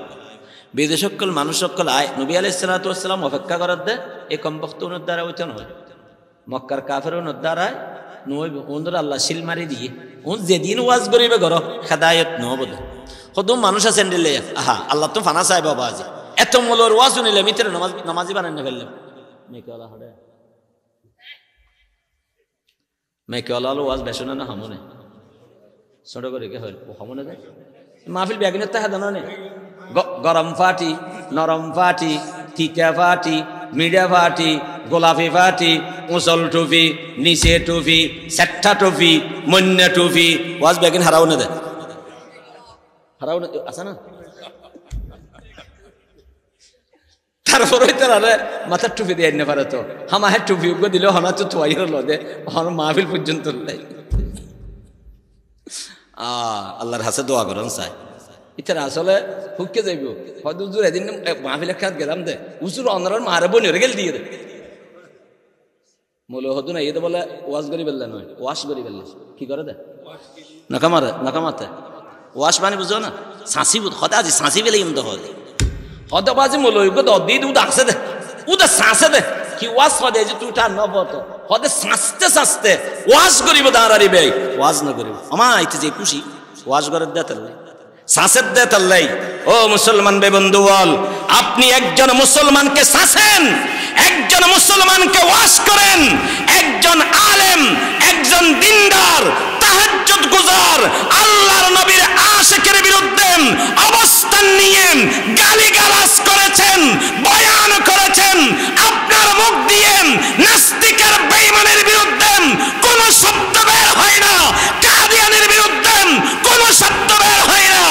বিদেশ সকল মানুষ সকল আয়। নবী আলাইহিস সালাতু ওয়াস সালাম অপেক্ষা করার দে এই কমবক্ত উন্নদ্ধারা হইতে নয়, মক্কার কাফের উন্নদ্ধারায় নইব ওনদের আল্লাহ শিল মারি দিয়ে ওন যেদিন ওয়াজ করিবে ঘর হেদায়েত নহবদ। কত মানুষ আছেন দিলে আহা আল্লাহ তো ফানা চাই বাবা, আজি এত মূলর ওয়াজ শুনিলে মিত্র নামাজি বানাই না ফেললাম মেকেওয়ালা হরে মেকেওয়ালা ওয়াজ বেসনে না হামনে ছোট করে কে হল হামনে যায় মাহফিল ব্যাগিনের তাহা জানো নে গরম ফাটি, নরম ফাটি, তিতা ফাটি, মিডিয়া ফাটি, গোলাপি ফাটি, মুসল টুপি, নিচে টুপি, সেট্টা টুপি, মন্যা টুপি, ওয়াজ ব্যাগিন হারাও না দে, হারাও না আছে না। তারপরে তারা মাথার টুপি দিয়ে না পারে তো হামাহের টুপি উগ্র দিলেও হনা তো থোয়াই হলো দে হন মাহফিল পর্যন্ত আল্লাহর হাসে দোয়া করেন চাই। ইতারা আসলে হুককে যাইব হয়তো উজুর এদিন মাহফিল খাত গেলাম দে উজুর অনার মারে বোনের গেল দিয়ে দে বলে হতো না ইয়ে বলে ওয়াশ করি বেললে নয়, ওয়াশ করি বেললে কি করে দে নাকামাতে ওয়াশ মানে বুঝো না শাঁসি হতে আজি শাঁসি বেলে ইমতো হয় হতে বাজি মূল দি উদ আসে দে উদে শাঁসে দে কি ওয়াশ হদে যে তুই তার নবত হতে শাঁসতে শাঁসতে ওয়াশ করিব দাঁড়ারিবে ওয়াজ না করিব আমা ইতে যে খুশি ওয়াশ করে দে তাহলে শাঁসের দে তাল্লাই। ও মুসলমান বে বন্ধু বল, আপনি একজন মুসলমানকে শাসেন, একজন মুসলমানকে ওয়াশ করেন, একজন আলেম, একজন দিনদার, তাহাজ্জুদ গুজার, আল্লাহর নবীর আশিকের বিরুদ্ধে অবস্থান নিয়ে গালিগালাজ করেছেন, বয়ান করেছেন, আপনার মুখ দিয়ে নাস্তিকের বেঈমানের বিরুদ্ধে কোন শব্দ বের হয় না, কাদিয়ানের বিরুদ্ধে কোন শব্দ বের হয় না,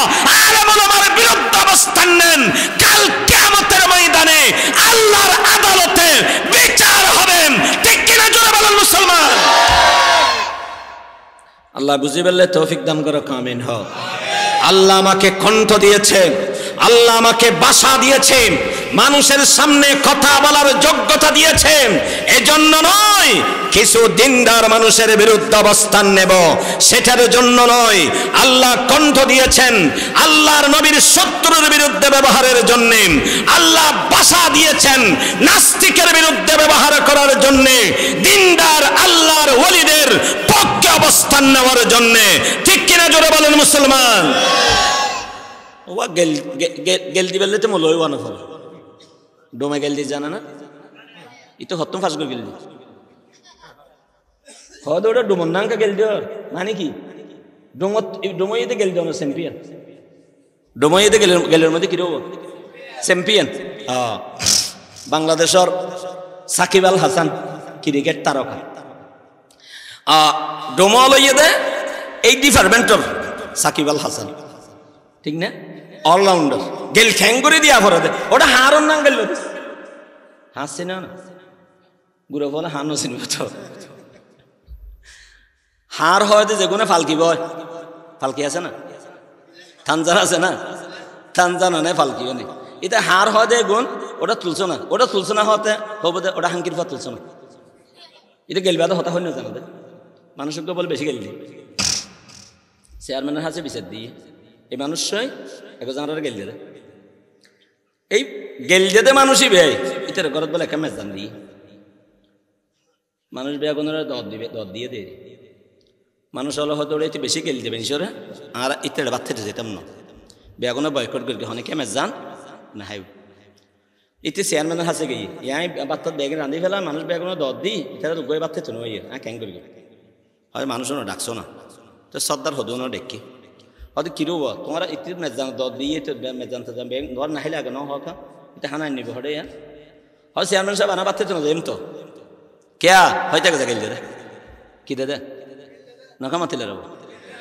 আলেম ওলামার বিরুদ্ধে অবস্থান নেন, কাল কিয়ামতের ময়দানে আল্লাহর আদালতে বিচার হবে। ঠিক কিনা জোরে বলেন মুসলমান। আল্লাহ বুঝি বললে তৌফিক দান করো, আমিন হোক। আল্লাহ আমাকে কণ্ঠ দিয়েছে, আল্লাহ আমাকে ভাষা দিয়েছে, মানুষের সামনে কথা বলার যোগ্যতা দিয়েছে, এজন্য নয় কিছু দিনদার মানুষের বিরুদ্ধে অবস্থান নেব সেটার জন্য নয়। আল্লাহ কণ্ঠ দিয়েছেন আল্লাহর নবীর শত্রুর বিরুদ্ধে ব্যবহারের জন্য, আল্লাহ ভাষা দিয়েছেন নাস্তিকের বিরুদ্ধে ব্যবহার করার জন্য, দিনদার আল্লাহর ওলিদের পক্ষে অবস্থান নেওয়ার জন্য। ঠিক কিনা জোরে বলেন মুসলমান। ওয়া গেল দিবেলে তো মলই ওয়ানা ফল ডোমে গেল দি জানা না ইতো হত্তম ফাঁস করে গেল দি হদ ওটা ডোমন নাঙ্কা গেল দিও মানে কি ডোমইতে গেল দিও চ্যাম্পিয়ন, ডোমইতে গেলের মধ্যে কি রব চ্যাম্পিয়ন। বাংলাদেশের সাকিব আল হাসান ক্রিকেট তারকা ডোমো লইয়ে দে এই ডিপার্টমেন্টর সাকিব আল হাসান, ঠিক না, অলরাউন্ডার গেল খ্যাং করে দিয়া ভরে দে ওটা হারন নাম গেল হাসছে না গুড়ো বলে হানো চিনবে তো হার হয়তো যে গুণে ফালকি বয় ফালকি আছে না, থানজান আছে না, থানজান নেই ফালকিও নেই, এটা হার হয় দে গুণ ওটা তুলছো না, ওটা তুলছো না হতে হবো দে ওটা হাঙ্কির পর তুলছো না, এটা গেলবে তো হতা হয় না জানো দে মানুষকে বলে বেশি গেল দিয়ে চেয়ারম্যানের হাতে বিচার দিয়ে এই মানুষই একজন জানার গেল দিয়ে এই গেল যেতে মানুষই বেয় এটার ঘরত বলে একটা মেজ জান দিয়ে মানুষ বেয়া কোনো দর দিয়ে দে মানুষ হলো হয়তো ওরা একটু বেশি গেল দেবেন ঈশ্বরে আর ইত্যাদি বাচ্চাটা যেতাম না বেয়া কোনো বয়কট করি অনেকে মেজ যান না হাই ইতি চেয়ারম্যানের হাতে গিয়ে ইয়াই বাচ্চার ব্যাগে রাঁধি ফেলা মানুষ বেয়া কোনো দর দিই এটা গই বাচ্চা চলো ক্যাং করি হয় মানুষও না ডাকছো না তো সর্দার হদো না ডেকি হয়তো কিরব তোমার ইতি মেজান দর দিয়ে তো মেজান ঘর নাহিলে আগে ন হকা এটা হানাই নিব হরে হয় চেয়ারম্যান সাহেব আনা বাড়তে তো না এম তো কেয়া হয়তো এক জায়গায় দে কি দে নখা মাতিলে রব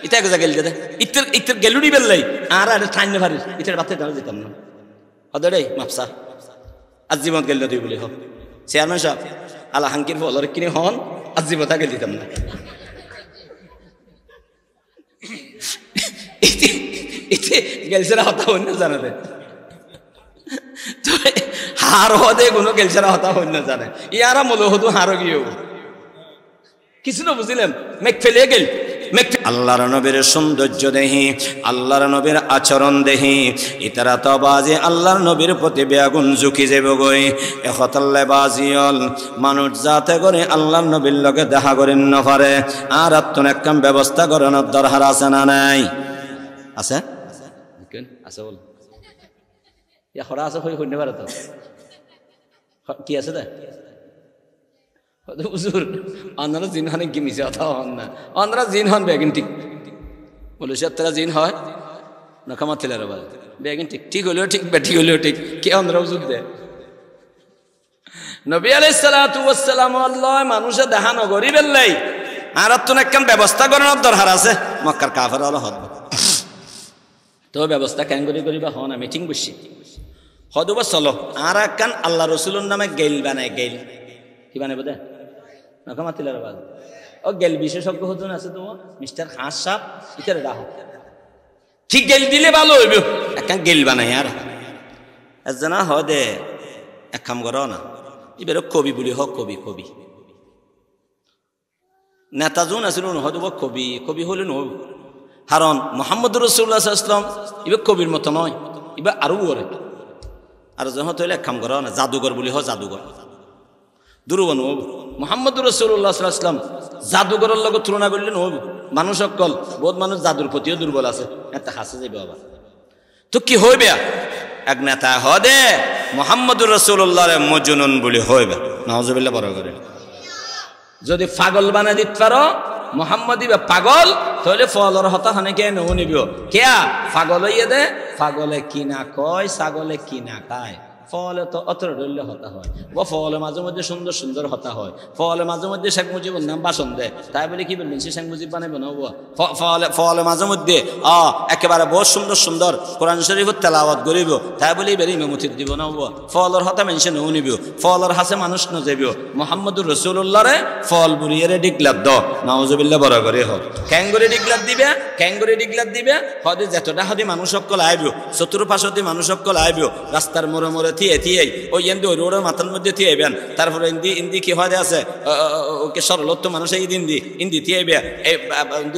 ইটা এক জায়গায় দে ইতের ইতের গেলুড়ি বেললাই আর আর ঠাইন পারি ইটার বাড়তে তারা যেতাম না হদে রে মাপসা আজীবন গেল তুই বলে হোক চেয়ারম্যান সাহেব আলা হাঙ্কির ফলর কিনে হন আজীবতা গেল দিতাম না ইতে গেলছেরা হতা হইন না জানে তো হার হদে কোনো গেলছেরা হতা হইন না জানে ইয়ারা মূল হতো হারও গিয়েও কিছু না বুঝিলাম মেঘ ফেলে গেল আল্লাহর নবীর সৌন্দর্য দেহি আল্লাহর নবীর আচরণ দেহি ইতারা তো বাজে আল্লাহর নবীর প্রতি বেগুন ঝুঁকি যাব গই এখতাল্লে বাজিয়ল মানুষ যাতে করে আল্লাহর নবীর লগে দেখা করেন না পারে আর আত্মন একদম ব্যবস্থা করানোর দরকার আছে না নাই আছে আছে বল ইয়া খরা আছে হই হইতে পারে তো কি আছে দা হুজুর অন্যরা জিন হন কি মিছে কথা হন না অন্যরা জিন হন বেগিন ঠিক বলে সত্যরা জিন হয় নখামা ছেলেরা বলে বেগিন ঠিক ঠিক হলেও ঠিক বেঠিক হলেও ঠিক কে অন্যরা হুজুর দেয় নবী আলাইহিস সালাতু ওয়াস সালাম আল্লাহ মানুষে দেখা নগরী বেললাই আর তো একখান ব্যবস্থা করানোর দরকার আছে মক্কার কাফের হলো হদ তো ব্যবস্থা কেন করিবা হন না মিটিং বসি হদবা চলো আর একখান আল্লাহ রসুলের নামে গেইল বানায় গেইল কি বানাবো দে নখা মাতিলার বাদ ও গেল বিশেষজ্ঞ হতুন আছে তো মিস্টার হাঁস সাপ ইতারে রাহো ঠিক গেল দিলে ভালো হইব একখান গেল বানাই আর একজনা হ দে এক কাম করো না এবার কবি বলি হোক কবি কবি নেতাজন আছিল হয়তো কবি কবি হলে নহব কারণ মোহাম্মদ রসুল্লাহ ইসলাম এবার কবির মতো নয় এবার আরো ওরে আর যখন তৈলে এক কাম করো না জাদুঘর বলি হ জাদুঘর দুর্ব নহব মোহাম্মদ রসুল্লাহ ইসলাম জাদুঘরের লগে তুলনা করলে নহব মানুষ সকল বহুত মানুষ জাদুর প্রতিও দুর্বল আছে এটা হাসে যাবে আবার তো কি হইবে এক নেতা হদে মোহাম্মদ রসুল্লাহ মজনুন বলি হইবে নাউজুবিল্লাহ বড় করে যদি পাগল বানা দিতে পারো মোহাম্মদ ইবে পাগল তাহলে ফলর হতা হানেকে নৌ নিব কেয়া পাগল হইয়ে দে পাগলে কিনা কয় ছাগলে কিনা খায় ফলে তো অত রইলে হতা হয় বা ফলে মাঝে মধ্যে সুন্দর সুন্দর হতা হয় ফলে মাঝে মধ্যে শেখ মুজিবুর নাম বাসন দেয় তাই বলে কি বলবেন সে শেখ মুজিব বানাইব না ফলে মাঝে মধ্যে একেবারে বহুত সুন্দর সুন্দর কোরআন শরীফের তেলাওয়াত করিব তাই বলে এবার ইমামতির দিব না ফলর হতা মানুষে নৌ নিব ফলর হাসে মানুষ নজাইব মোহাম্মদুর রসুল্লাহরে ফল বুড়িয়ে ডিগলার দ নাউজুবিল্লাহ বড় করে হোক ক্যাঙ্গুরি ডিগলার দিবে ক্যাঙ্গুরি ডিগলার দিবে হদে যতটা হদে মানুষ সকল আইব চতুর্পাশতে মানুষ সকল আইব রাস্তার মোড়ে মোড়ে থিয়ে থিয়ে ওই এন্দি ওই রোডের মাথার মধ্যে থিয়ে বেন তারপরে ইন্দি কি হয় আছে ওকে সরলত্ব মানুষ এই ইন্দি থিয়ে বে এই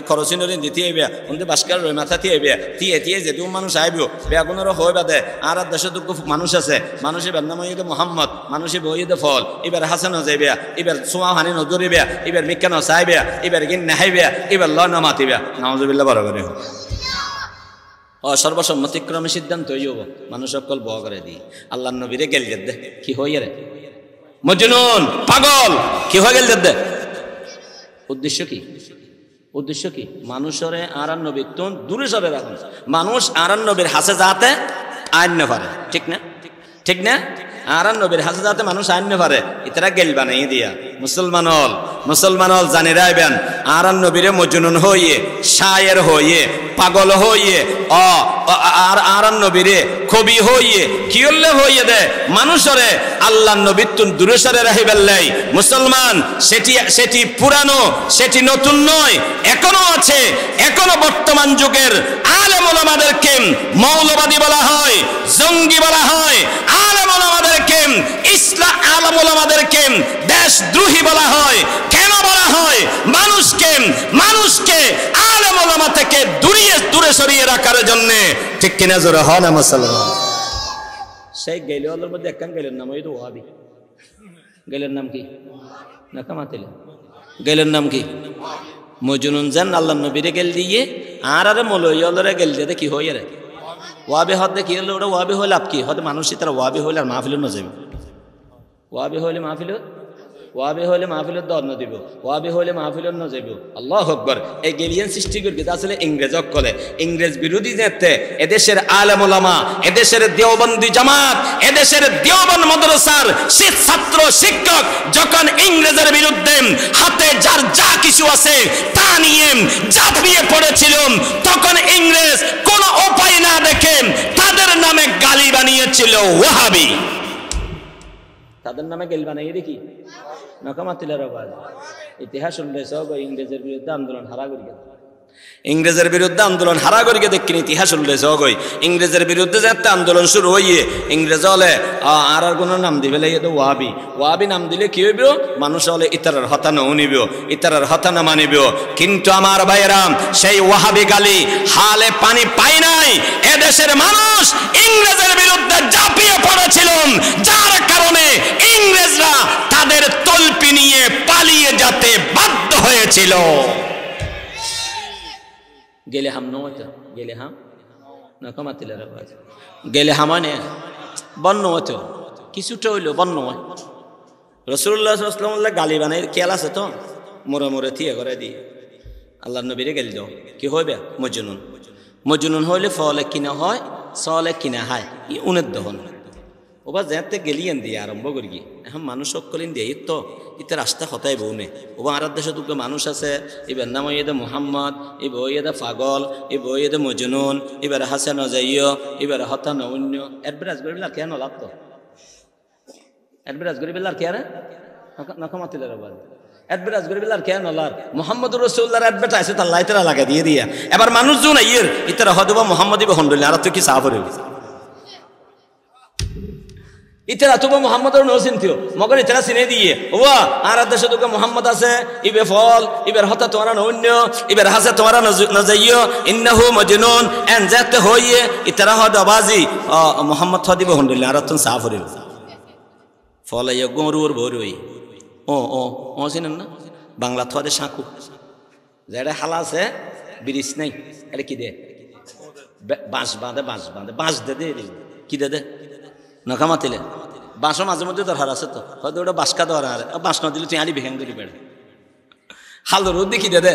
খরচিনের ইন্দি থিয়ে বে ওদের বাসকার রই মাথা থিয়ে বে থিয়ে থিয়ে যেহেতু মানুষ আইব বেগুনেরও হয় বাদে আর দেশে দুঃখ মানুষ আছে মানুষের বেদনাম হইতে মোহাম্মদ মানুষের বইতে ফল এবার হাসানো যাইবে এবার সোয়া হানি নজরিবে এবার মিকানো চাইবে এবার গিন নাহাইবে এবার ল নামাতিবে নাউজুবিল্লাহ বড় করে সর্বসম্মতিক্রমে সিদ্ধান্ত হইব মানুষ সকল বহ করে দিই আল্লাহ নবীরে গেল দে কি হইয়া রে মজনুন পাগল কি হয়ে গেল দে উদ্দেশ্য কি উদ্দেশ্য কি মানুষরে আর নবীর তো দূরে সরে রাখুন মানুষ আর নবীর হাসে যাতে আইন না পারে ঠিক না ঠিক না আর নবীর হাসে যাতে মানুষ আইন না পারে ইতারা গেল বানাই দিয়া মুসলমান হল জানি রাইবেন আর নবীরে মজনুন হইয়ে শায়ের হইয়ে পাগল হইয়ে আর নবীরে কবি হইয়ে কি হলে হইয়ে দে মানুষরে আল্লাহ নবীর তুন দূরে সরে রাখিবেল্লাই মুসলমান সেটি পুরানো সেটি নতুন নয় এখনো আছে এখনো বর্তমান যুগের আলেম ওলামাদেরকে মৌলবাদী বলা হয় জঙ্গি বলা হয় আলেম ওলামাদেরকে ইসলাম আলেম ওলামাদেরকে দেশদ্রোহী বলা হয় কেন বলা হয় মানুষকে আলেম ওলামা থেকে দূরে সরিয়ে রাখার জন্য ঠিক কিনা জোরে হয় না মুসলমান সেই গেলের মধ্যে একখান গেলের নাম হইতো ওয়াহাবি গেলের নাম কি না কামাতিলে গেলের নাম কি মজনুন জান আল্লাহ নবীরে গেল দিয়ে আর মলয়লরে গেল দিয়ে কি হই রে ওয়াবি হতে কি হলো ওটা ওয়াবি হইলে আপ কি হতে মানুষই তারা ওয়াবি হইলে আর মাহফিল না যাবে ওয়াবি হইলে মাহফিল ওয়াবি হলে মাহফিলের দর ন দিব, ওয়াবি হলে মাহফিলের ন যাইব। আল্লাহু আকবার। এই গেলিয়ান সৃষ্টি করে আসলে ইংরেজ অকলে, ইংরেজ বিরোধী যেতে এদেশের আলেম ওলামা, এদেশের দেওবন্দি জামাত, এদেশের দেওবন্দ মাদ্রাসার ছাত্র শিক্ষক যখন ইংরেজের বিরুদ্ধে হাতে যার যা কিছু আছে তা নিয়ে ঝাঁপিয়ে পড়েছিল, তখন ইংরেজ কোনো উপায় না দেখে তাদের নামে গালি বানিয়েছিল ওয়াহাবি। তাদের নামে গেল বানাই দেখি নকামাতিলার আওয়াজ। ইতিহাস উল্লেখ ইংরেজের বিরুদ্ধে আন্দোলন হারা করি, ইংরেজের বিরুদ্ধে আন্দোলন হারা করিকে দেখিনি ইতিহাস উল্লেখ হই। ইংরেজের বিরুদ্ধে যাতে আন্দোলন শুরু হইয়ে ইংরেজ হলে আর কোনো নাম দিবে তো ওয়াহাবি। ওয়াহাবি নাম দিলে কি হইব? মানুষ হলে ইতারার হতা ন নিব, ইতারার হতা না মানিব। কিন্তু আমার ভাইয়েরাম সেই ওয়াহাবি গালি হালে পানি পাই নাই। এদেশের মানুষ ইংরেজের বিরুদ্ধে ঝাঁপিয়ে পড়েছিল, যার কারণে ইংরেজরা তাদের তলপি নিয়ে পালিয়ে যেতে বাধ্য হয়েছিল। গেলে হাম নয়, গেলে হাম নকমাতিলের আওয়াজ। গেলে হামানে বন্য হতো কিছুটা হইল বন্য হয়। রাসূলুল্লাহ সাল্লাল্লাহু আলাইহি ওয়াসাল্লাম গালি বানাই খেয়াল আছে তো, মোরে মোরে থিয়ে করে দিয়ে আল্লাহ নবীরে গেল দাও কি হইবে? মজনুন। মজনুন হইলে ফলে কিনা হয়, সলে কিনা হয়, ই উনের দহন ওবা যেতে গেলিয়েন দিয়ে আরম্ভ করি কি এখন মানুষ সকলিন দিয়ে তো ইতে রাস্তা হতাই বউনে। ওবা আর দেশে দুটো মানুষ আছে, এবার নাম ইয়েদে মোহাম্মদ, এ বইয়েদে পাগল, এ বইয়েদে মজনুন, এবার হাসে নজাইয়, এবার হতা নৌন্য। এডভারেজ করে বেলার কেন লাগতো? এডভারেজ করে বেলার কে নকমাতিলের আওয়াজ। এডভারেজ করে বেলার কেন লার মোহাম্মদ রাসূলুল্লাহর এডভার্টাইজ তার লাইটারা লাগা দিয়ে দিয়া এবার মানুষ জন ইয়ের ইতারা হদবা মোহাম্মদ ইবে হন্ডলি আর তো কি সাফরে ইতারা তো মোহাম্মদের নসিন থিও মগর ইতারা চিনে দিয়ে ওয়া আর দেশে তো মোহাম্মদ আছে, ইবে ফল, ইবের হতা তোমরা নন্য, ইবের হাসে তোমরা নজাইয়, ইন্নাহু মজনুন এন যাতে হইয়ে ইতারা হদবাজি মোহাম্মদ হদিবে হন্ডলি আর তো সাফরে ফল ইয়ে গরুর বরুই ও চিনেন না? বাংলা থোয়াদে সাঁকু যেটা হালা আছে ব্রিজ নাই, এটা কি দে? বাঁশ বাঁধে, বাঁশ বাঁধে, বাঁশ দে দে কি দে দে নখামাতিলে বাঁশও মাঝে মধ্যে দরকার আছে তো, হয়তো ওটা বাঁশকা দেওয়ার আর বাঁশ না দিলে তুই আলি ভেঙে দিলি বেড়ে হাল রোদ দেখি দে দে।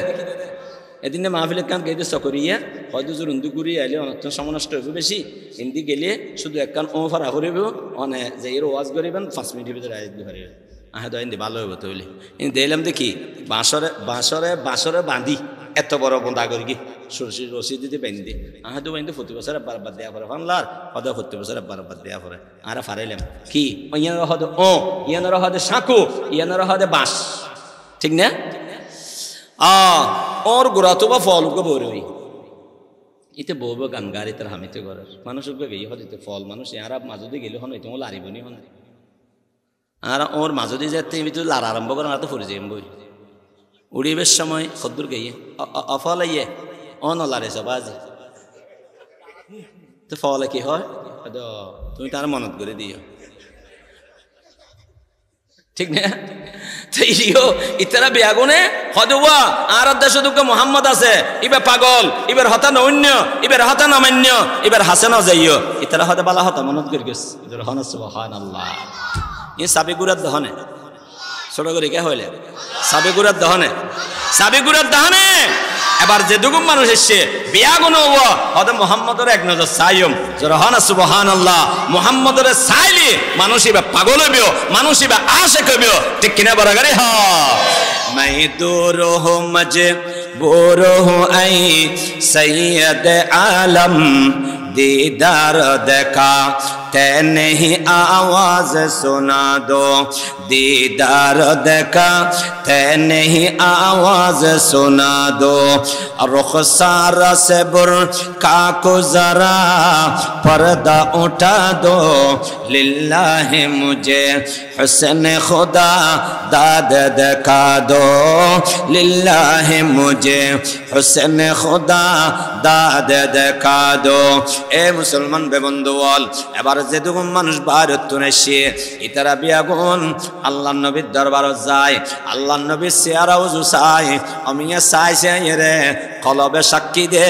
এদিন মাহফিলের কান গেলে চকরিয়ে হয়তো জোর হিন্দু ঘুরি আইলে অনেক সমনষ্ট হইব বেশি। হিন্দি গেলে শুধু এক কান ও ফারা করিব, অনেক যে এর ওয়াজ করিবেন 5 মিনিটের ভিতরে আয় দিতে পারিবেন। আহে তো হিন্দি ভালো হইব তৈলি কিন্তু দেখলাম দেখি বাঁশরে বাঁশরে বাঁশরে বাঁধি এত বড় বন্ধা করি কি সরষি রসি দিতে বেঁধে দিই আহে তো বেঁধে 40 বছর বারবার দেওয়া পরে ফানলার হয়তো 40 বছর বারবার দেওয়া পরে আর ফারাইলাম কি ইয়ানোর হদে ইয়ানোর হদে সাঁকু, ইয়ানোর হদে বাঁশ, ঠিক না? ওর গোড়া তো বা ফল উকে বই ইতে বউ গান গাড়ি তার হামিতে ঘরের মানুষ উকে গিয়ে হতে ফল মানুষ আর মাজদি গেলে হন হইতে লারিবনি হন আর ওর মাজদি যেতে তো লার আরম্ভ করেন আর তো ফুরে যাই বই উড়িবের সময় খদ্দুর গিয়ে অফল ইয়ে অনলারে সব আজি তো ফলে কি হয় তুমি তার মনত করে দিও, ঠিক না? ইতারা বেয়াগুনে হদুয়া আর দেশে দুঃখ মোহাম্মদ আছে, ইবে পাগল, ইবের হতা নৈন্য, ইবের হতা নমান্য, ইবের হাসেন যাইও ইতারা হতে বালা হতা মনত করে গেছে সুবহানাল্লাহ। ই সাবিগুরার দহনে ছোট করে কে হইলে সাবিগুরার দহনে, সাবিগুরার দহনে এবার যে দুগুম মানুষ এসছে বিয়াগুন হতে মোহাম্মদের এক নজর সাইম জরহানা সুবহানাল্লাহ। মোহাম্মদের সাইলি মানুষ ইবে পাগল হইব, মানুষ ইবে আশিক হইব, ঠিক কিনা বরাগারে? হ মাই দূর হো মজে বোর হো আই সৈয়দ আলম दीदार देखा ते नहीं आवाज सुना दो, दीदार देखा ते नहीं आवाज सुना दो, रुखसार से बुरका को जरा पर्दा उठा दो, लिल्लाहि मुझे हुस्न खुदा दाद देखा दो, लिल्लाहि मुझे हुस्न खुदा दाद देखा दो। এ মুসলমান বেবন্ধু বল এবার যেটুকু মানুষ ভারত তুনেছে ইতারা বিয়াগুন আল্লাহ নবীর দরবারে যায়, আল্লাহ নবীর চেহারাও জুসায় আমিয়া চাইছে রে কলবে সাক্ষী দে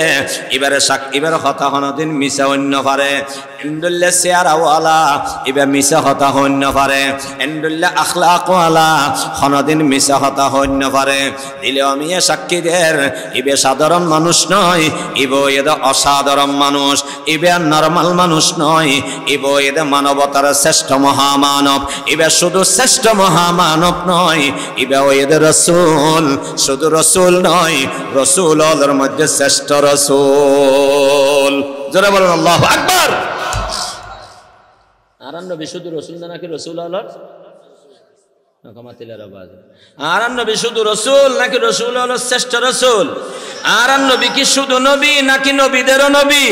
এবারে কথা হনদিন মিশা অন্য পারে এন্ডুল্লা চেয়ারাওয়ালা ইবে মিছা হতা হইন্য পারে এন্ডুল্লা আখলাকওয়ালা কোনদিন মিছা হতা হইন্য পারে দিলে আমি সাক্ষীদের ইবে সাধারণ মানুষ নয় ইবে এদা অসাধারণ মানুষ ইবে নরমাল মানুষ নয় ইবে এদা মানবতার শ্রেষ্ঠ মহামানব ইবে শুধু শ্রেষ্ঠ মহামানব নয় ইবে এদের রাসূল শুধু রাসূল নয় রাসূলের মধ্যে শ্রেষ্ঠ রাসূল জোরে বলুন আল্লাহু আকবার আর নবী শুধু রাসূল নাকি রাসূল হলো নকমাতিলার আওয়াজ আর নবী শুধু রাসূল নাকি রাসূল হলো শ্রেষ্ঠ রাসূল আর নবী কি শুধু নবী নাকি নবীদেরও নবী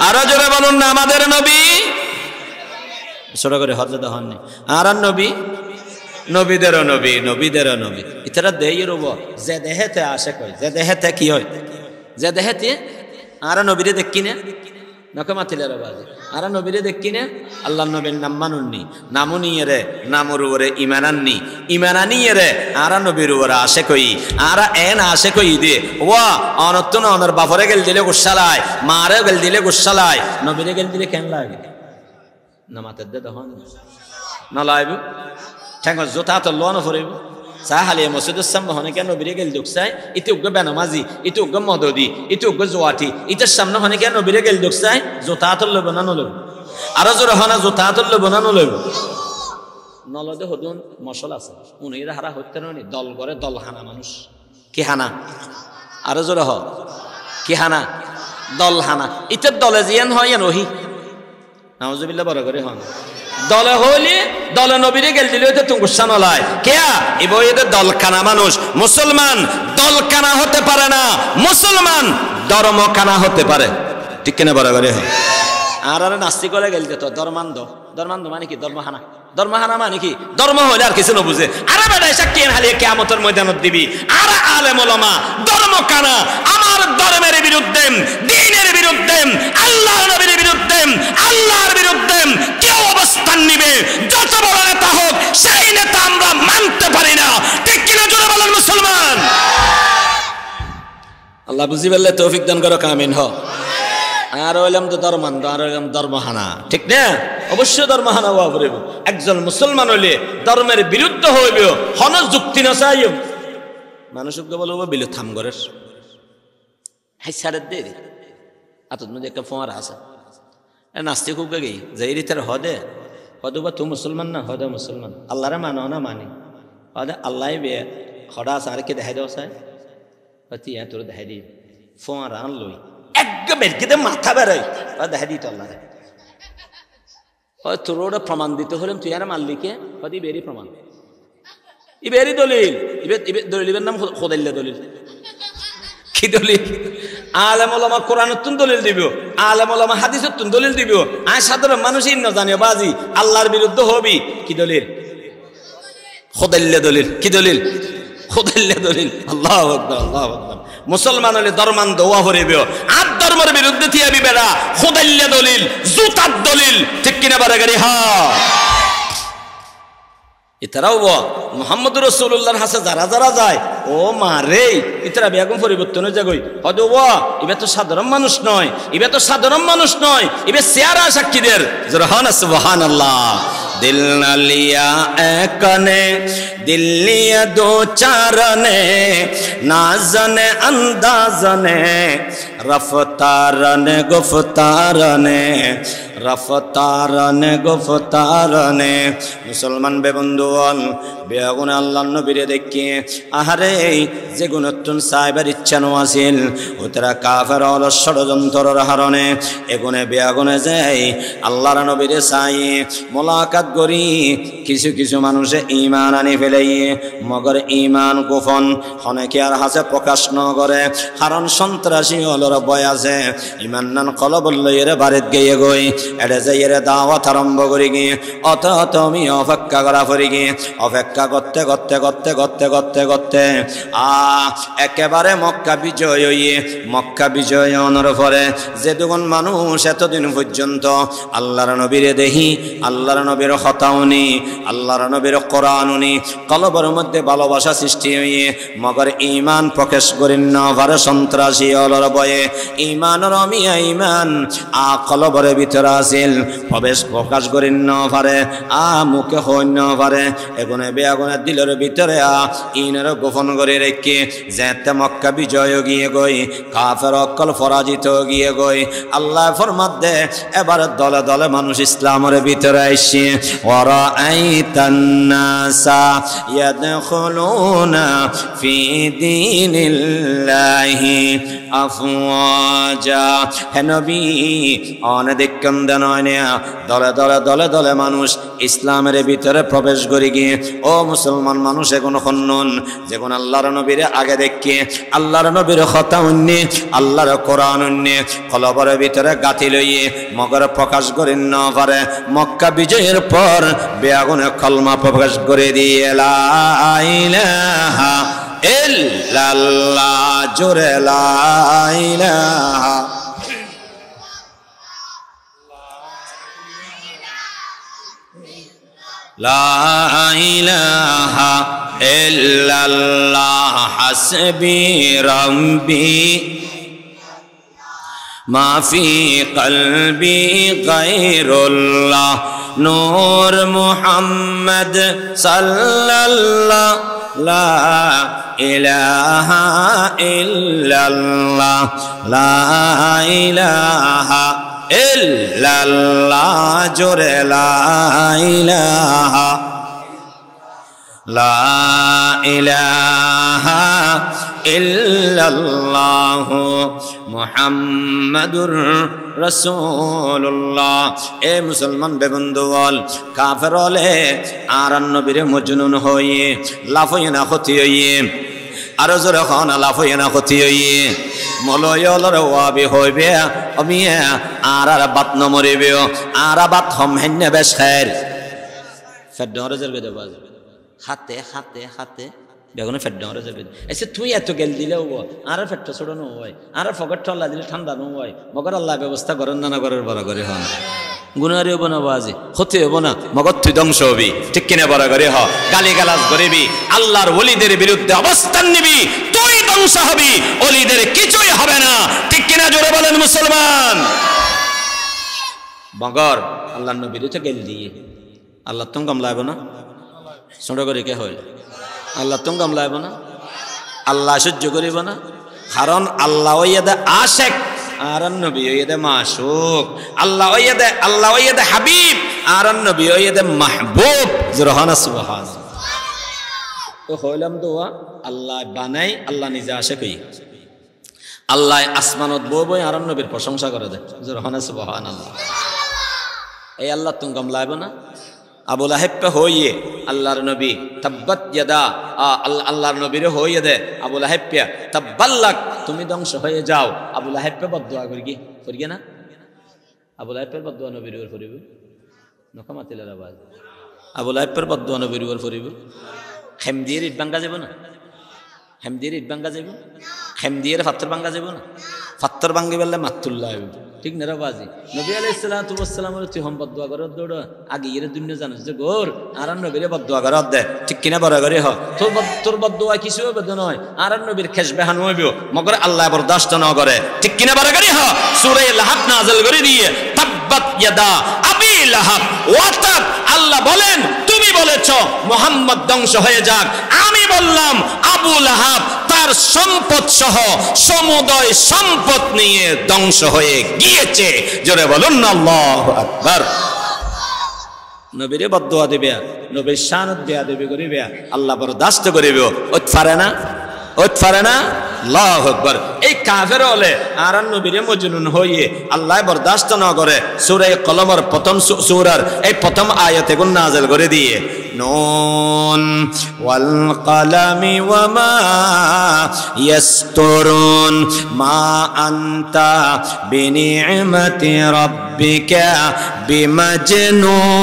আর জোরে বলুন না আমাদের নবী ছোট করে হযরত হননি আর নবী নবীদেরও নবী নবীদেরও নবী ইতারা দেই রব যে দেহেতে আসে কই যে দেহেতে কি হয় যে দেহেতে আর নবীরে দেখি না নকমাতিলার আওয়াজ আর নবীরে দেখি না আল্লাহর নবীর নাম মানুননি নামুনিয়ে নামর উপরে ঈমানাননি ঈমানানিয়ে আর নবীর উপরে আসে কই আর এন আসে কই দে ওয়া অনতন অনর বাপরে গেল দিলে গুসালায় মারে গেল দিলে গুসালায় নবীরে গেল দিলে কেন লাগে নামাতে দে তখন না লাইব ঠ্যাঙ্গ জোতা তো লোন ফরিব সাহালিয়া মসজিদের সামনে হনে কেন নবীরে গেল দুকসাই ইতে উগ্র বেনামাজি ইতে উগ্র মদদি ইতে উগ্র জোয়াটি ইতের সামনে হনে কেন নবীরে গেল দুকসাই জোতা তো লব না নলব আর জোরে হনা জোতা তো লব না নলব নলদে হদুন মশল আছে উনিরা হারা হইতে ননি দল করে দল হানা মানুষ কি হানা আর জোরে হ কি হানা দল হানা ইতের দলে জিয়ান হয় রহি নাউজুবিল্লাহ বড় করে হন দলে হইলে দলে নবীরে গেল দিলে তো তুমি গুসা নলায় কেয়া ইবো এদের দল কানা মানুষ মুসলমান দল কানা হতে পারে না মুসলমান ধর্ম কানা হতে পারে ঠিক কিনা বড় করে হয় আর নাস্তিক হলে গেল যেত ধর্মান্ধ ধর্মান্ধ মানে কি ধর্মহানা ধর্মহানা মানে কি ধর্ম হইলে আর কিছু না বুঝে আরে বেটাই সাক্ষী হালিয়ে কিয়ামতের ময়দানত দিবি আর আলেম ওলামা ধর্ম কানা আমার ধর্মের বিরুদ্ধে দ্বীনের বিরুদ্ধে আল্লাহর নবীর বিরুদ্ধে আল্লাহর বিরুদ্ধে কেউ অবস্থান নিবে যত বড় নেতা হোক সেই নেতা আমরা মানতে পারি না ঠিক কিনা জোরে বলেন মুসলমান আল্লাহ বুঝি বললে তৌফিক দান করো আমিন হ আর হইলাম তো ধর্মান্ধ আর হইলাম ধর্মহানা ঠিক না অবশ্যই ধর্মহানা হওয়া পড়িব একজন মুসলমান হইলে ধর্মের বিরুদ্ধ হইবে হন যুক্তি না চাইও মানুষকে বলবো বিলু থাম গরের হাই সারে দে আতত মধ্যে একটা ফোঁয়ারা আছে নাস্তিক হোক গেই যে রিতার হদে হদে বা তুই মুসলমান না হদে মুসলমান আল্লাহরে মানো না মানি হদে আল্লাহ বে হডা আছে আর কি দেখাই দেওয়া চাই হতি তোর দেখাই দিই ফোঁয়ারা আনলই একদম বেরকিতে মাথা বেরোয় দেখা দিত আল্লাহ তোর ওটা প্রমাণ দিতে হলে তুই আর মাল্লিকে হয়তো বেরি প্রমাণ ইবেরি দলিল দলিলের নাম খোদাইল্লা দলিল কি দলিল আলেম ওলামা কোরআনতুন দলিল দিব আলেম ওলামা হাদিসতুন দলিল দিব আয় সাধারণ মানুষই না জানিও বাজি আল্লাহর বিরুদ্ধে হবি কি দলিল খোদাইল্লা দলিল কি দলিল খোদাইল্লা দলিল আল্লাহু আকবার আল্লাহু আকবার মুসলমান হলে ধর্মান্ধ ওয়া হরিবে আর ধর্মের বিরুদ্ধে থিয়াবি বেড়া খোদাইল্লা দলিল জুতার দলিল ঠিক কিনা বারে গাড়ি হা ইতারাও মুহাম্মদ রাসূলুল্লাহর হাসে যারা যারা যায় ও মারে ইতারা বেগম পরিবর্তন হয়ে যাগই হয়তো ইবে তো সাধারণ মানুষ নয় ইবে তো সাধারণ মানুষ নয় ইবে চেহারা সাক্ষীদের জোরহান সুবহানাল্লাহ दिल न लिया एक ने दिल लिया दो चार ने नाज़न अंदाज़ ने रफ्तार ने गुफ्तार ने रफ्तार ने गुफ्तार ने मुसलमान बेबंधुअन बेगुन अल्लाह नबीरे देखिए आहारे जे गुणत्तुन साहिबर इच्छा नवासिल उतरा काफिर और षड्यंत्रर हारणे एगुने बेगुने जाय আল্লাহর নবীরে চাই মোলাকাত করি কিছু কিছু মানুষে ঈমান আনি ফেলাইয়ে মগর ঈমান গোপন অনেকে আর হাসে প্রকাশ ন করে কারণ সন্ত্রাসী হলর ভয় আছে ঈমান নান কলব লইরে বাড়িত গিয়ে গই এড়ে যাইরে দাওয়াত আরম্ভ করি গিয়ে অত আমি অপেক্ষা করা করি গিয়ে অপেক্ষা করতে করতে করতে করতে করতে করতে একেবারে মক্কা বিজয় হওয়ার পরে যে দুগুণ মানুষ এতদিন পর্যন্ত আল্লাহর নবীরে দেখি আল্লাহর নবীর নবীর খতাউনি আল্লাহর নবীর কোরআনুনি কলবের মধ্যে ভালোবাসা সৃষ্টি হয়ে মগর ঈমান প্রকাশ করেন না ভারে সন্ত্রাসী অলর বয়ে ঈমানের অমিয়া ঈমান আ কলবের ভিতরে আছিল প্রকাশ করেন না পারে আ মুখে হইন না পারে এগুনে বেয়াগুনে দিলের ভিতরে আ ইনের গোপন করে রেখে যেতে মক্কা বিজয় গিয়ে গই কাফের অকল পরাজিত গিয়ে গই আল্লাহ ফরমাত দে এবার দলে দলে মানুষ ইসলামের ভিতরে আইসে ওরা আইতান নাসা ইয়াদখুলুনা ফি দীনিল্লাহি আফওয়াজা হে নবী অনেকক্ষণ দেন দলে দলে দলে দলে মানুষ ইসলামের ভিতরে প্রবেশ করে গিয়ে ও মুসলমান মানুষ এখন শুনুন যেমন আল্লাহর নবীর আগে দেখে আল্লাহর নবীর কথা অন্যে আল্লাহর কোরআন অন্যে কলবের ভিতরে গাঁথি লইয়ে মগর প্রকাশ করেন না পারে মক্কা বিজয়ের পর বেয়াগুনে কলমা প্রকাশ করে দিয়ে লা ইলাহা ইল্লাল্লাহ জোরে লা ইলাহা লা ইলাহা ইল্লাল্লাহ হাসবি রাব্বি মা ফি কলবি গায়রুল্লাহ নূর মুহাম্মদ সাল্লাল্লাহ লা ইলাহা ইল্লাল্লাহ লা ইলাহা ইল্লাল্লাহ জোরে লা ইলাহা লা ইলাহা ইল্লাল্লাহ মুহাম্মাদুর রাসূলুল্লাহ এ মুসলমান বেবন্ধু বল কাফের হলে আর নবীর মজনুন হয়ে লাফিয়ে না ক্ষতি হইয়ে আরো জোরে খন লাফিয়ে না ক্ষতি হইয়ে মলয়লর ওয়াবি হইবে অমিয়া আর বাত নমরিবে আর বাত হম হেন্নে বেশ খায়ের ফেডরে জরবে দেবা হাতে হাতে হাতে বেগুনে ফেডরে জরবে এসে তুই এত গেল দিলেও আর ফেটটা ছোড়ানো হয় আর ফগট ঠল্লা দিলে ঠান্ডা নো হয় মগর আল্লাহ ব্যবস্থা করেন না করার বড় করে হন গুনারি হবো না বাজি ক্ষতি হবো না মগর তুই ধ্বংস হবি ঠিক কিনা বড় করে হ গালি গালাজ করিবি আল্লাহর ওলিদের বিরুদ্ধে অবস্থান নিবি তুই ধ্বংস হবি ওলিদের কিছুই হবে না ঠিক কিনা জোরে বলেন মুসলমান মগর আল্লাহর নবীর তো গেল দিয়ে আল্লাহ তুমি কামলাইব না ছোট করে কে হইল আল্লাহ তুমি কামলাইব না আল্লাহ সহ্য করিব না কারণ আল্লাহ ওয়াদা আশেক আর নবী ওয়াদা মাশুক আল্লাহ ওয়াদা হাবিব আর নবী ওয়াদা মাহবুব জুরহানা সুবহানাল্লাহ তো হইলাম দোয়া আল্লাহ বানাই আল্লাহ নিজে আশেক হই আল্লাহ আসমানত বই আর নবীর প্রশংসা করে দেয় জুরহানা সুবহানাল্লাহ এই আল্লাহ তুমি কামলাইব না আবু লাহেব হইয়ে আল্লাহর নবী তাব্বাত ইয়াদা আল্লাহর নবীরে হইয়ে দে আবু লাহেব তাব্বাল্লাক তুমি ধ্বংস হয়ে যাও আবু লাহেব বদদুয়া করি না আবু লাহেবের বদদুয়া নবীর উপর করিব নকামাতিলের আওয়াজ আবু লাহেবের বদদুয়া নবীর উপর করিব হেমদিয়ের ইট ভাঙ্গা যাব না হেমদিয়ের ইট ভাঙ্গা যাব হেমদিয়ের পাথর ভাঙ্গা যাব না পাথর ভাঙ্গি বললে মাতুল্লাহ ঠিক না বাজি নবী আলাইহিস সালাতু ওয়াস সালামের তুই হম বদদুয়া করত দৌড় আগে এর দুনিয়া জানিস যে গোর আর নবীরে বদদুয়া করত দে ঠিক কিনা বড় করে হ তোর বদদুয়া কিছু হবে নয় আর নবীর খেজবেহান হইবো মগর আল্লাহ বরদাশত না করে ঠিক কিনা বড় করে হ সূরা লাহাব নাযিল করে দিয়ে তাব্বাত ইয়াদা আবি লাহাব ওয়া তাব আল্লাহ বলেন তুমি বলেছো মুহাম্মদ ধ্বংস হয়ে যাক আমি বললাম আবু লাহাব তার সম্পদ সহ সমুদয় সম্পদ নিয়ে ধ্বংস হয়ে গিয়েছে জোরে বলুন না আল্লাহু আকবার নবীরে বদদুয়া দিবে নবীর শানত দেয়া দেবে করিবে আল্লাহ বরদাশত করিবে ওত পারে না আল্লাহু আকবার এই কাফের হলে আর নবীরে মজনুন হইয়ে আল্লাহ বরদাশত না করে সূরা কলমের প্রথম সূরার এই প্রথম আয়াতে গুণ নাযিল করে দিয়ে নুন ওয়াল কলামি ওয়া মা ইয়াসতুরুন মা আনতা বিনি'মাতি রাব্বিকা বিমাজনুন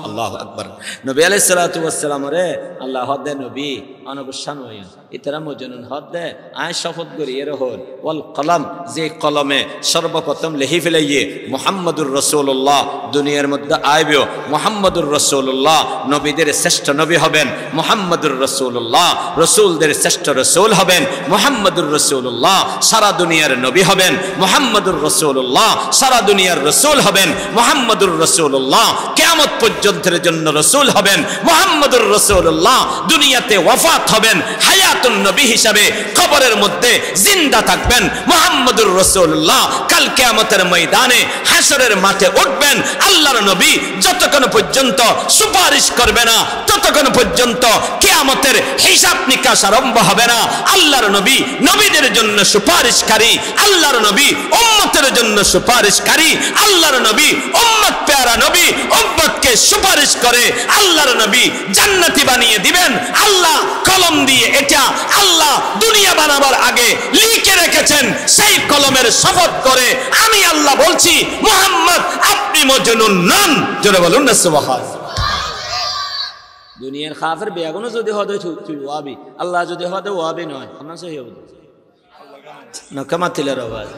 আল্লাহু আকবার নবী আলাইহিস সালাতু ওয়াস সালাম রে আল্লাহ দে নবী অনগুসান হইয়া ইতারা মজনুন হদ দে আয় শপথ করি এর হল ওয়াল কলম যে কলমে সর্বপ্রথম লিখি ফেলাইয়ে মুহাম্মদুর রাসূলুল্লাহ দুনিয়ার মধ্যে আইবেও মুহাম্মদুর রাসূলুল্লাহ নবীদের শ্রেষ্ঠ নবী হবেন মুহাম্মদুর রাসূলুল্লাহ রাসূলদের শ্রেষ্ঠ রাসূল হবেন মুহাম্মদুর রাসূলুল্লাহ সারা দুনিয়ার নবী হবেন মুহাম্মদুর রাসূলুল্লাহ সারা দুনিয়ার রাসূল হবেন মুহাম্মদুর রাসূলুল্লাহ কিয়ামত পর্যন্তের জন্য রাসূল হবেন মুহাম্মদুর রাসূলুল্লাহ দুনিয়াতে ওয়াফাত হবেন হায়াতুন নবী হিসাবে কবরের মধ্যে জিন্দা থাকবেন মুহাম্মদুর রাসূলুল্লাহ কাল কিয়ামতের ময়দানে হাশরের মাঠে উঠবেন আল্লাহর নবী যতক্ষণ পর্যন্ত সুপারিশ করবে না ততক্ষণ পর্যন্ত কিয়ামতের হিসাব নিকাশ আরম্ভ হবে না আল্লাহর নবী নবীদের জন্য সুপারিশকারী আল্লাহর নবী উম্মতের জন্য সুপারিশকারী আল্লাহর নবী উম্মত প্যারা নবী উম্মতকে সুপারিশ করে আল্লাহর নবী জান্নাতি বানিয়ে দিবেন আল্লাহ কলম দিয়ে এটা আল্লাহ দুনিয়া বানাবার আগে লিখে রেখেছেন সেই কলমের শপথ করে আমি আল্লাহ বলছি মুহাম্মদ আপনি মজনুন নন জোরে বলুন না সুবহানাল্লাহ দুনিয়ার কাফের বেয়াগুনো যদি হদে তুই ওয়াবি আল্লাহ যদি হদে ওয়াবি নয় আমরা সহি হবে নকমাতিলের আওয়াজ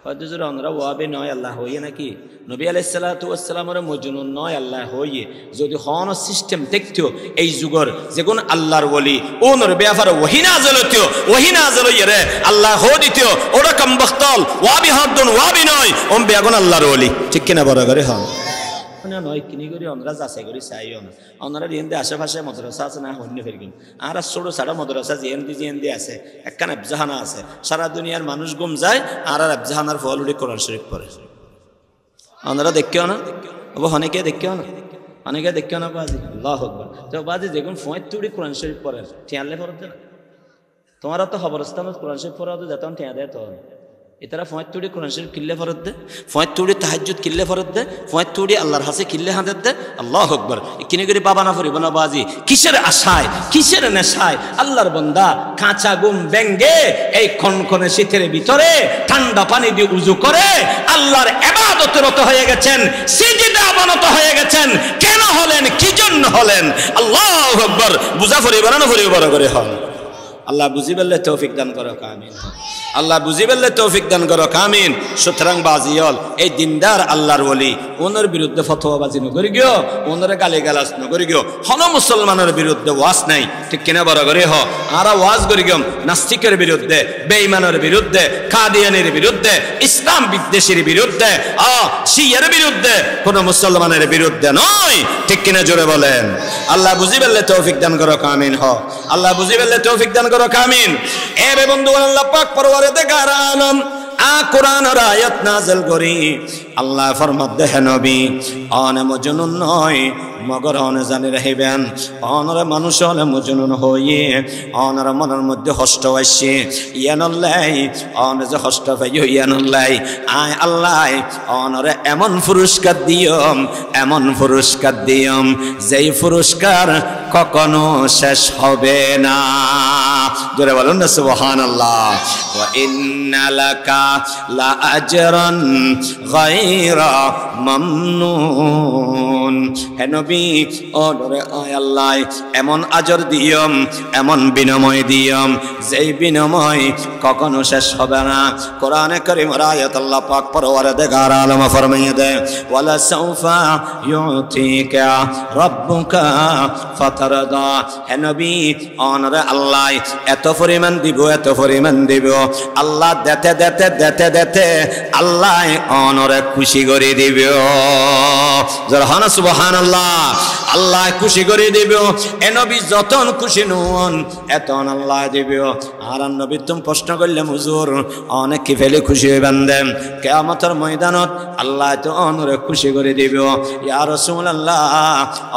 হয়তো যদি আমরা ওয়াবি নয় আল্লাহ হইয়ে নাকি নবী আলাইহিস সালাতু ওয়াস সালামের মজনুন নয় আল্লাহ হইয়ে যদি হন সিস্টেম দেখতো এই যুগর যে কোন আল্লাহর ওলি ওনর ব্যাপারে ওহী নাযিল হতো ওহী নাযিল হইরে আল্লাহ হো দিতো ওরা কম বখতল ওয়াবি হদন ওয়াবি নয় ওম বেয়াগুন আল্লাহর ওলি ঠিক কিনা বড় করে হন নয় কিনি করি আমরা যাচাই করি চাইও না ওনারা যেহেন্দি আশেপাশে মাদ্রাসা আছে না অন্য ফেরগিন আর ছোট ছাড়া মাদ্রাসা যেহেন্দি আছে একখান আফজাহানা আছে সারা দুনিয়ার মানুষ গুম যায় আর আফজাহানার ফল উঠে কোরআন শরীফ পড়ে ওনারা দেখেও না ও অনেকে দেখেও না অনেকে দেখেও না বাজি আল্লাহু আকবার তো বাজি দেখুন ফয়েত তুড়ি কোরআন শরীফ পড়ে ঠিয়ালে পড়তে না তোমারা তো খবরস্থানত কোরআন শরীফ পড়া তো যেতাম ঠিয়া দেয় তো এতারা ফয়েতুড়ি কোরআন শরীফ কিল্লে ফরত দে ফয়েতুড়ি তাহাজ্জুদ কিল্লে ফরত দে ফয়েতুড়ি আল্লাহর হাসে কিল্লে হাঁদের দে আল্লাহু আকবার কিনে করে বাবা না ফরিব না বাজি কিসের আশায় কিসের নেশায় আল্লাহর বান্দা কাঁচা ঘুম ব্যঙ্গে এই খনখনে শীতের ভিতরে ঠান্ডা পানি দিয়ে উযু করে আল্লাহর ইবাদতে রত হয়ে গেছেন সিজদা অবনত হয়ে গেছেন কেন হলেন কি জন্য হলেন আল্লাহু আকবার বুঝা ফরিব না ফরিব বড় করে হন আল্লাহ বুঝি বললে তৌফিক দান করো আমিন আল্লাহ বুঝি বললে তৌফিক দান করো আমিন সুতরাং বাজিয়ল এই দিনদার আল্লাহর ওলি ওনার বিরুদ্ধে ফতোয়াবাজি নকরি গিও ওনারে গালি গালাজ নকরি গিও হন মুসলমানের বিরুদ্ধে ওয়াজ নাই ঠিক কিনা বড় করে হ আরা ওয়াজ করি গিও নাস্তিকের বিরুদ্ধে বেঈমানের বিরুদ্ধে কাদিয়ানের বিরুদ্ধে ইসলাম বিদ্বেষীর বিরুদ্ধে শিয়ার বিরুদ্ধে কোন মুসলমানের বিরুদ্ধে নয় ঠিক কিনা জোরে বলেন আল্লাহ বুঝি বললে তৌফিক দান করো আমিন হ আল্লাহ বুঝি বললে তৌফিক দান করো আমিন এ বে বন্ধু আল্লাহ পাক পরওয়ারদিগার আলম কোরআনের আয়াত নাযিল করি আল্লাহ ফরমাত দেহ নবী অনে মজনুন নয় মগর অনে জানি রহিবেন অনরে মানুষ হলে মজনুন হইয়ে অনর মনের মধ্যে হষ্ট আসছে ইয়ানুল্লাহ অনে যে হষ্ট পাই ইয়ানুল্লাহ আয় আল্লাহ অনরে এমন পুরস্কার দিয়ম যেই পুরস্কার কখনো শেষ হবে না জোরে বলুন না সুবহানাল্লাহ ওয়া ইন্না লাকা লা আজরান গায়রা মামনুন হে নবী ওরে আয় আল্লাহ এমন আজর দিয়ম এমন বিনিময় দিয়ম যেই বিনিময় কখনো শেষ হবে না কোরআনে কারীমের আয়াত আল্লাহ পাক পরওয়ারদিগার আলম ফরমাইয়ে দেয় ওয়ালা সাউফা ইউতিকা রাব্বুকা ফাতারদা হে নবী ওরে আল্লাহ এত পরিমাণ দিব আল্লাহ দেতে আল্লাহ অনরে খুশি করে দিবে জরহানা সুবহানাল্লাহ আল্লাহ খুশি করে দিব এ নবী যতন খুশি নন এতন আল্লাহ দিবে আর নবী তুমি প্রশ্ন করলে হুজুর অনেক কি ফেলে খুশি হইবেন দেন কিয়ামতের ময়দানত আল্লাহ তো অনরে খুশি করে দিবে ইয়া রাসূলুল্লাহ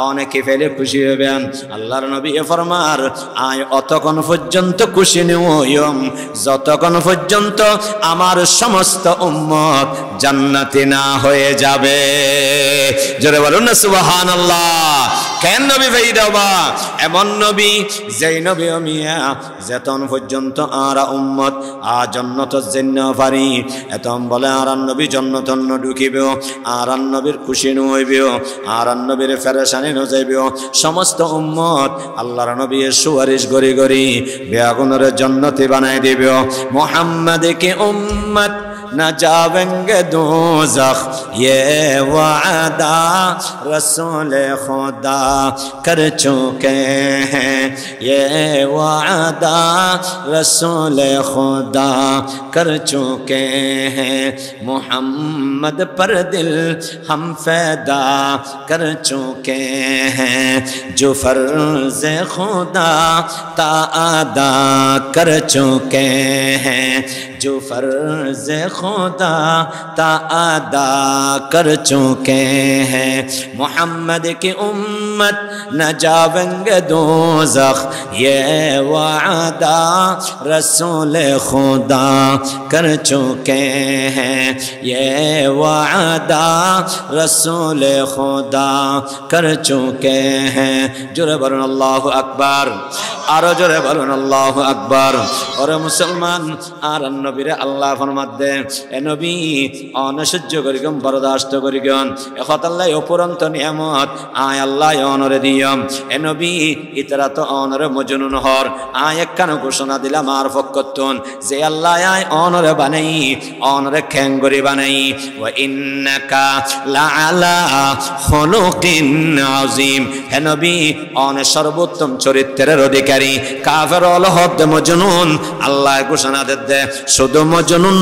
অনেক কি ফেলে খুশি হইবেন আল্লাহর নবী ফরমার আয় অতক্ষণ পর্যন্ত খুশি নইম যতক্ষণ পর্যন্ত আমার সমস্ত উম্মত জান্নাতি না হয়ে যাবে জোরে বলুন না সুবহানাল্লাহ কেন নবী ভাই দেবা এমন নবী যেই নবী মিয়া যেতন পর্যন্ত আর উম্মত জন্নত জেন্ন পারি এতম বলে আর নবী জন্নত ঢুকিব আর নবীর খুশি নইব আর নবীর ফেরেশানি নজাইব সমস্ত উম্মত আল্লাহর নবীর সুয়ারিশ গরি গরি বেগুনের জন্নতি বানাই দিব মুহাম্মদ কে উম্মত न जावेंगे दोज़ख ये वादा रसूल खुदा कर चुके हैं ये वादा रसूल खुदा कर चुके हैं मोहम्मद पर दिल हम फैदा कर चुके हैं जो फर्ज़ खुदा ताअदा कर चुके हैं जो फर्ज़ खुदा ताअदा कर चुके हैं मोहम्मद की उम्मत न जावेंगे दोज़ख ये वादा रसूल खुदा कर चुके हैं ये वादा रसूल खुदा कर चुके हैं जोरे बोलुन अल्लाहु अकबर आरो जोरे बोलुन अल्लाहु अकबर और मुसलमान আর নবীরে আল্লাহ ফরমাত দেন এ নবী অনসহ্য করিগম বরদাস্ত করিগন এখত আল্লাহ অপরন্ত নিয়ামত আয় আল্লাহ অনরে দিয়ম এ নবী ইতরা তো অনরে মজনুন হর আয় একখান ঘোষণা দিলাম আর ফকতন যে আল্লাহ আয় অনরে বানাই অনরে খেঙ্গরি বানাই ওয়া ইন্নাকা লাআলা খুলুকিন আযীম হে নবী অন সর্বোত্তম চরিত্রের অধিকারী কাফের অলহদ মজনুন আল্লাহ ঘোষণা দে শুধু মজনুন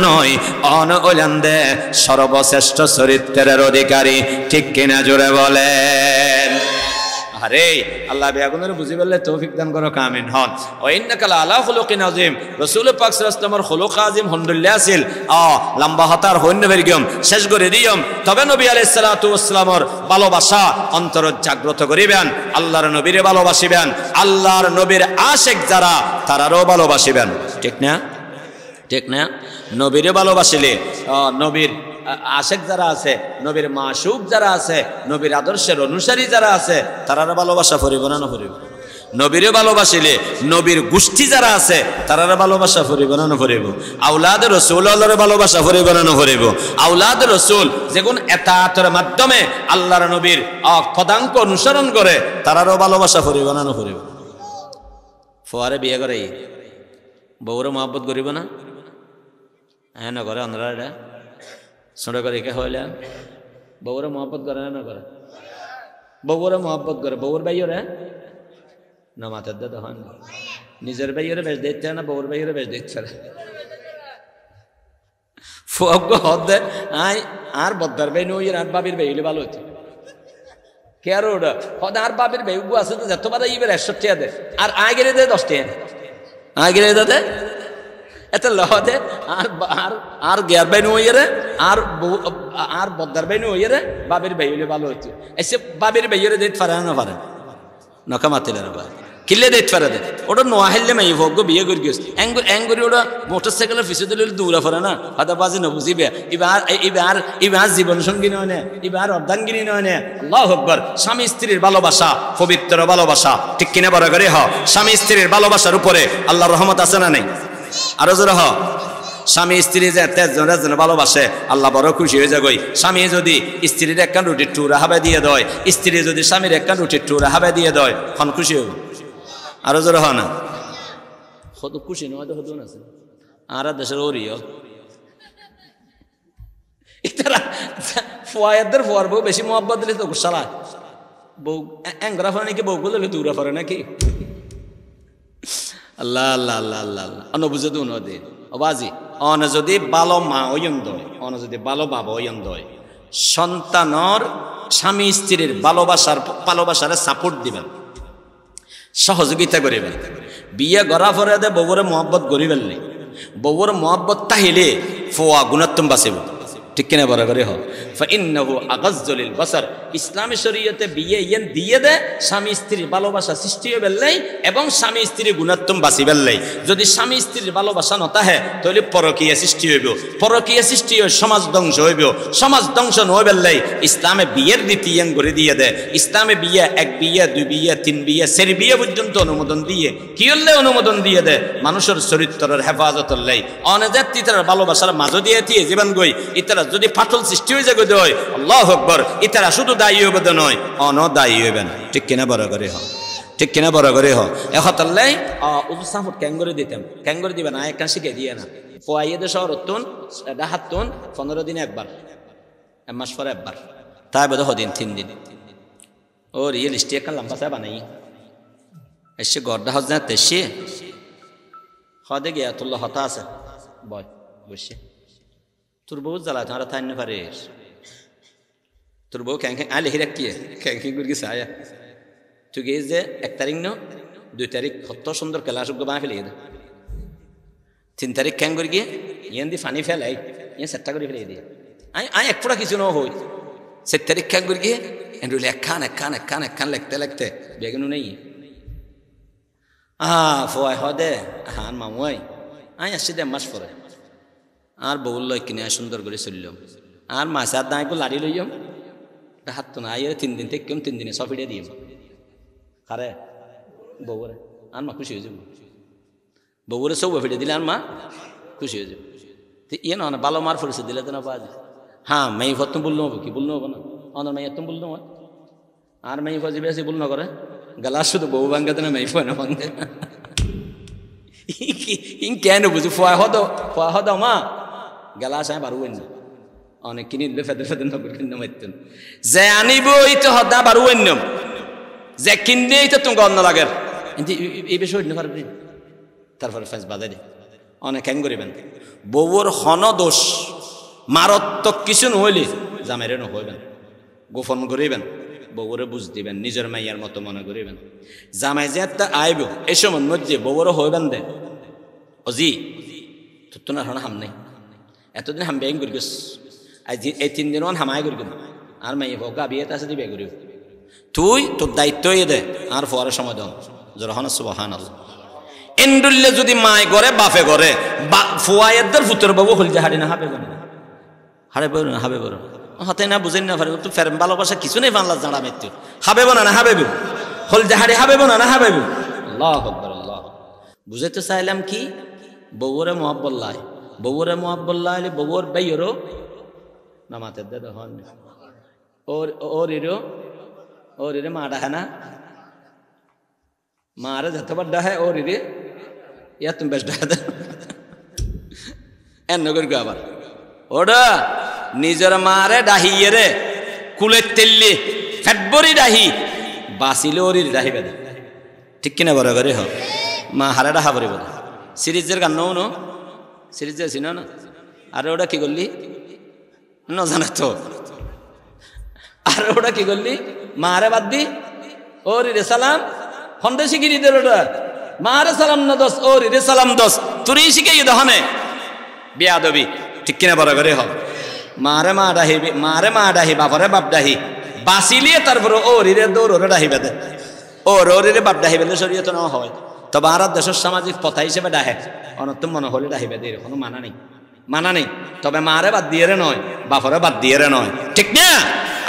নয় অন ওলান দে সর্বশ্রেষ্ঠ চরিত্রের অধিকারী ঠিক কিনা জোরে বলেন আরে আল্লাহ বেগুনের বুঝি বললে তৌফিক দান করো আমিন হন ওয়া ইন্নাকা লাআলা খুলুকিন আযীম রাসূল পাক সাল্লাল্লাহু আলাইহি ওয়াসাল্লামের খুলুক আযীম আলহামদুলিল্লাহ আছিল লম্বা হাতার হইন বেরগম শেষ করে দিয়ম তবে নবী আলাইহিস সালাতু ওয়াস সালামের ভালোবাসা অন্তর জাগ্রত করিবেন আল্লাহর নবীরে ভালোবাসিবেন আল্লাহর নবীর আশিক যারা তারারও ভালোবাসিবেন ঠিক না ঠিক না নবীরে ভালোবাসিলে নবীর আশিক যারা আছে নবীর মাশুক যারা আছে নবীর আদর্শের অনুসারী যারা আছে তারার ভালোবাসা ফরিব না না ফরিব নবীরে ভালোবাসিলে নবীর গোষ্ঠী যারা আছে তারার ভালোবাসা ফরিব না না ফরিব আওলাদ রাসূল আল্লাহর ভালোবাসা ফরিব না না ফরিব আওলাদ রাসূল যেগুন এতাতের মাধ্যমে আল্লাহর নবীর পদাঙ্ক অনুসরণ করে তারারও ভালোবাসা ফরিব না না ফরিব ফোয়ারে বিয়ে করে বউরে মহব্বত করিব না হ্যাঁ না করে অন্ধ্রা এটা ছোটো করে কে হইলে বউরে মহব্বত করে না করে বউরে মহব্বত করে বউর বাইরে না মাথার দে তখন নিজের বাইরে বেশ দেখছে না বউর বাইরে বেশ দেখছে না ফগ হদ আই আর বদ্দার বাই নই আর বাবির বাইলে ভালো হচ্ছে কে আর ওটা হদ আর বাবির বাই আছে তো যতবার ইবের 100 টাকা দে আর আয় গেলে দে 10 টাকা আয় গেলে দে এত লহদে আর আর আর গ্যার বাইন হইরে আর বদ্দার বাইন হইরে বাবির ভাই হইলে ভালো হচ্ছে এসে বাবির ভাইরে দিতে পারে না পারে নকা মাতিলে না পারে কিলে দিতে পারে দে ওটা নোয়া হেললে মাই ভোগ বিয়ে করে গেছে এঙ্গুরি ওটা মোটরসাইকেলের পিছে দিলে দৌড়া পড়ে না হাতা বাজি না বুঝিবে এবার জীবন সঙ্গী নয় না এবার অর্ধাঙ্গিনী নয় না আল্লাহু আকবার স্বামী স্ত্রীর ভালোবাসা পবিত্র ভালোবাসা ঠিক কিনা বড় করে হ স্বামী স্ত্রীর ভালোবাসার উপরে আল্লাহর রহমত আছে না নাই আরো জোরে হ স্বামী স্ত্রী যে তেজন ভালোবাসে আল্লাহ বড় খুশি হয়ে যায় গই স্বামী যদি স্ত্রীর একখান রুটি টুরা হাবে দিয়ে দেয় স্ত্রী যদি স্বামীর একখান রুটি টুরা হাবে দিয়ে দেয় খন খুশি হইব আরো জোরে হ না কত খুশি নয় তো হতো না আর দেশের ওরিও ইতারা ফুয়াদের ফুয়ার বউ বেশি মহব্বত দিলে তো গুসালায় বউ এঙ্গরা ফরে নাকি বউ গুলো দূরা ফরে নাকি আল্লাহ আল্লাহ আল্লাহ আল্লাহ আল্লাহ অন বুঝে তো নদী অবাজি অন যদি ভালো মা ওয়ন্দ অন যদি ভালো বাবা ওয়ন্দ সন্তানর স্বামী স্ত্রীর ভালোবাসার সাপোর্ট দিবেন সহযোগিতা করিবেন বিয়ে গড়া ফরে দে বউরে মহব্বত করিবেন নি বউর মহব্বত তাহিলে ফোয়া গুণাত্তম বাঁচিব ঠিক কিনা বড় করে হ ফাইন্নাহু আগাজ্জু লিল বাসার ইসলামী শরীয়তে বিয়ে ইয়েন দিয়ে দে স্বামী স্ত্রীর ভালোবাসা সৃষ্টি হবে বেললাই এবং স্বামী স্ত্রীর গুণাত্তম বাঁচি বেললাই যদি স্বামী স্ত্রীর ভালোবাসা নতা হে তাহলে পরকীয়া সৃষ্টি হইব পরকীয়া সৃষ্টি হয়ে সমাজ ধ্বংস হইব সমাজ ধ্বংস নয় বেললাই ইসলামে বিয়ের রীতি ইয়েন করে দিয়ে দে ইসলামে বিয়ে এক বিয়ে দুই বিয়ে তিন বিয়ে চার বিয়ে পর্যন্ত অনুমোদন দিয়ে কি হলে অনুমোদন দিয়ে দে মানুষের চরিত্রের হেফাজতের লাই অনেজাত ইতার ভালোবাসার মাঝ দিয়ে দিয়ে জীবন গই ইতারা যদি ফাটল সৃষ্টি হয়ে যাবে দয় আল্লাহু আকবার ইতারা শুধু দায়ী হবে তো নয় অনদায়ী হবেন ঠিক কিনা বড় করে হ ঠিক কিনা বড় করে হ এখতাল্লাই উৎসাহত ক্যাঙ্গরে দিতাম ক্যাঙ্গরে দিবে না একটা শিখে দিয়ে না ফোয়াইয়ে শহর তুন ডাহাতুন 15 দিনে একবার এক মাস পরে একবার তাই বোধ দিন 3 দিন ও রিয়েল স্টেট একটা লম্বা সাহেব বানাই এসে গড়দা হজ না তেসে হদে গিয়া তুল্লা হতা আছে বয় বসে তোর বউ জ্বালা তারা থাই না পারিস তোর বউ ক্যাং ক্যাং আলে হিরাক কিয়ে ক্যাং ক্যাং করে গেছে আয়া তুই গিয়ে যে 1 তারিখ ন 2 তারিখ কত সুন্দর কেলাস বানা ফেলে 3 তারিখ ক্যাং করে গিয়ে ইয়ান দি ফানি ফেলাই ইয়ে সেটটা করে ফেলে দিয়ে আই এক ফোঁটা কিছু ন হই 7 তারিখ ক্যাং করে গিয়ে এন্ডুল একখান লিখতে বেগুনও নেই ফোয়াই হদে হান মামুয়াই আই আসছি দে মাস পরে আর বউল লয় কিনে সুন্দর করে চললাম আর মাছ আর দাঁড়িয়ে লাড়ি লইম হাত তো না আইয়ের 3 দিন থেকে 3 দিনে সফিডে দিম খারে বউরে আর মা খুশি হয়ে যাব বউরে সব ফিডে দিলে আর মা খুশি হয়ে যাব ইয়ে না ভালো মার ফরিসে দিলে তো না পাওয়া যায় হ্যাঁ মেয়ে ফর তুমি বললো হবো কি বললো হবো না অনার মেয়ে তুমি বললো হয় আর মেয়ে ফর বেশি বল না করে গালা শুধু বউ ভাঙ্গাতে না মেয়ে ফয় না ভাঙ্গে ইন কেন বুঝি ফোয়া হদ মা গেলা আসে বারুবেন না অনেক কিনি দিলে ফেদে নগর কিনে মারতেন যে আনিব এইটা হদা বারুবেন না যে কিনলে এইটা তুমি অন্য লাগের কিন্তু এই বিষয় হইতে পারবি তারপরে ফেস বাজাই দে অনেক হ্যাং করিবেন বউর হন দোষ মারাত্মক কিছু নহইলে জামাইরে নহইবেন গোপন করিবেন বউরে বুঝ দিবেন নিজের মাইয়ার মতো মনে করিবেন জামাই যে একটা আইব এই সময় মধ্যে বউরে হইবেন দে অজি তোর তো না হাম নেই এতদিন হাম বেং করি গেছ এই 3 দিন হামাই করি আর মাইয়া ভোগা বিয়েতে আছে দিবে করি তুই তোর দায়িত্বই দে আর পরে সময় দাও যখন সুবহানাল্লাহ এন্ডুল্লে যদি মায় করে বাপে করে ফুয়ায়ের ফুতর বাবু হল যে হাড়ি না হাবে না হাড়ে বড় না হাবে বড় হাতে না বুঝেন না পারে তো ফের ভালোবাসা কিছু নেই বাংলা জানা মৃত্যু হাবে না হাবে হল যে হাড়ি হাবে না হাবে আল্লাহু আকবার আল্লাহ বুঝাইতে চাইলাম কি বউরে মুহাব্বল্লাহ হলে বউর বাইরও নামাতে দে হন ওর রে মা ডাহে না মারে যতবার ডাহে ওর রে ইয়া তুমি বেশ ডাহে এন নগর আবার ওটা নিজের মারে ডাহিয়ে রে কুলের তেললি ফেটবরি ডাহি বাঁচিলে ওর ডাহি বেদে ঠিক কিনা বড় করে হোক মা হারে ডাহা পড়ি বোধ সিরিজের গান নো সিরিজ আছি না আর ওটা কি করলি ন জানা তো আর ওটা কি করলি মারে বাদ দি ওরি রে সালাম হন্ডে শিখিয়ে দিল ওটা মারে সালাম না দোষ ওরি রে সালাম দোষ তুরি শিখাই দহনে বিয়া দবি ঠিক কিনা বড় করে হোক মারে মা ডাহি বাপরে বাপ ডাহি বাঁচিলিয়ে তারপরে ওরি রে দৌড় ওরে ডাহি বেদে ওরি রে বাপ ডাহি বেদে শরীয়ত না হয় তবে আর দেশের সামাজিক প্রথা হিসেবে ডাহে অনর্থম মনে হলে ডাহি বেদে কোনো মানা নেই তবে মারে বাদ দিয়ে রে নয় বাপরে বাদ দিয়ে রে নয় ঠিক না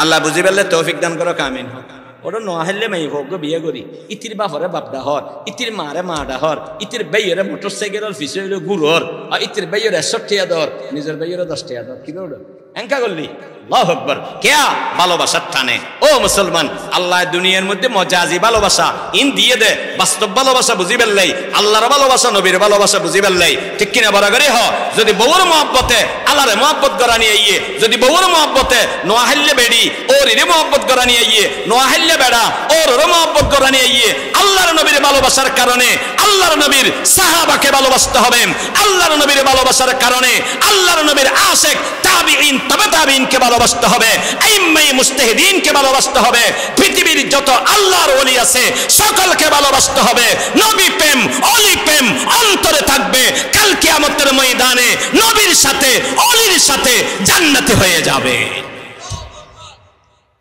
আল্লাহ বুঝি পেলে তৌফিক দান করো কামিন হোক ওটা নহাইলে মেয়ে হোক বিয়ে করি ইতির বাপরে বাপডা হর ইতির মারে মাডা হর ইতির বেইরে মোটর সাইকেলের ফিসে হইল গুড়র আর ইতির বেইরে 60 টাকা দর নিজের বেইরে 10 টাকা দর কি দৌড় এঙ্কা করলি আল্লাহু আকবার কেয়া ভালোবাসার টানে ও মুসলমান আল্লাহ দুনিয়ার মধ্যে মজাজি ভালোবাসা ইন দিয়ে দে বাস্তব ভালোবাসা বুঝি বেললাই আল্লাহর ভালোবাসা নবীর ভালোবাসা বুঝি বেললাই ঠিক কিনা বরাবরই হ যদি বউর মহব্বতে আল্লাহরে মহব্বত করা নিয়ে ইয়ে যদি বউর মহব্বতে নোয়াহিল্লে বেড়ি ওর রে মহব্বত করা নিয়ে ইয়ে নোয়াহিল্লে বেড়া ওর মহব্বত করা নিয়ে ইয়ে আল্লাহর নবীর ভালোবাসার কারণে আল্লাহর নবীর সাহাবাকে ভালোবাসতে হবে আল্লাহর নবীর ভালোবাসার কারণে আল্লাহর নবীর আশিক তাবিঈন তবে তাবিঈনকে ভালোবাসতে হবে আইম্মায়ে মুজতাহিদিনকে ভালোবাসতে হবে পৃথিবীর যত আল্লাহর ওলি আছে সকলকে ভালোবাসতে হবে নবী প্রেম ওলি প্রেম অন্তরে থাকবে কাল কিয়ামতের ময়দানে ময়দানে নবীর সাথে অলির সাথে জান্নাতে হয়ে যাবে।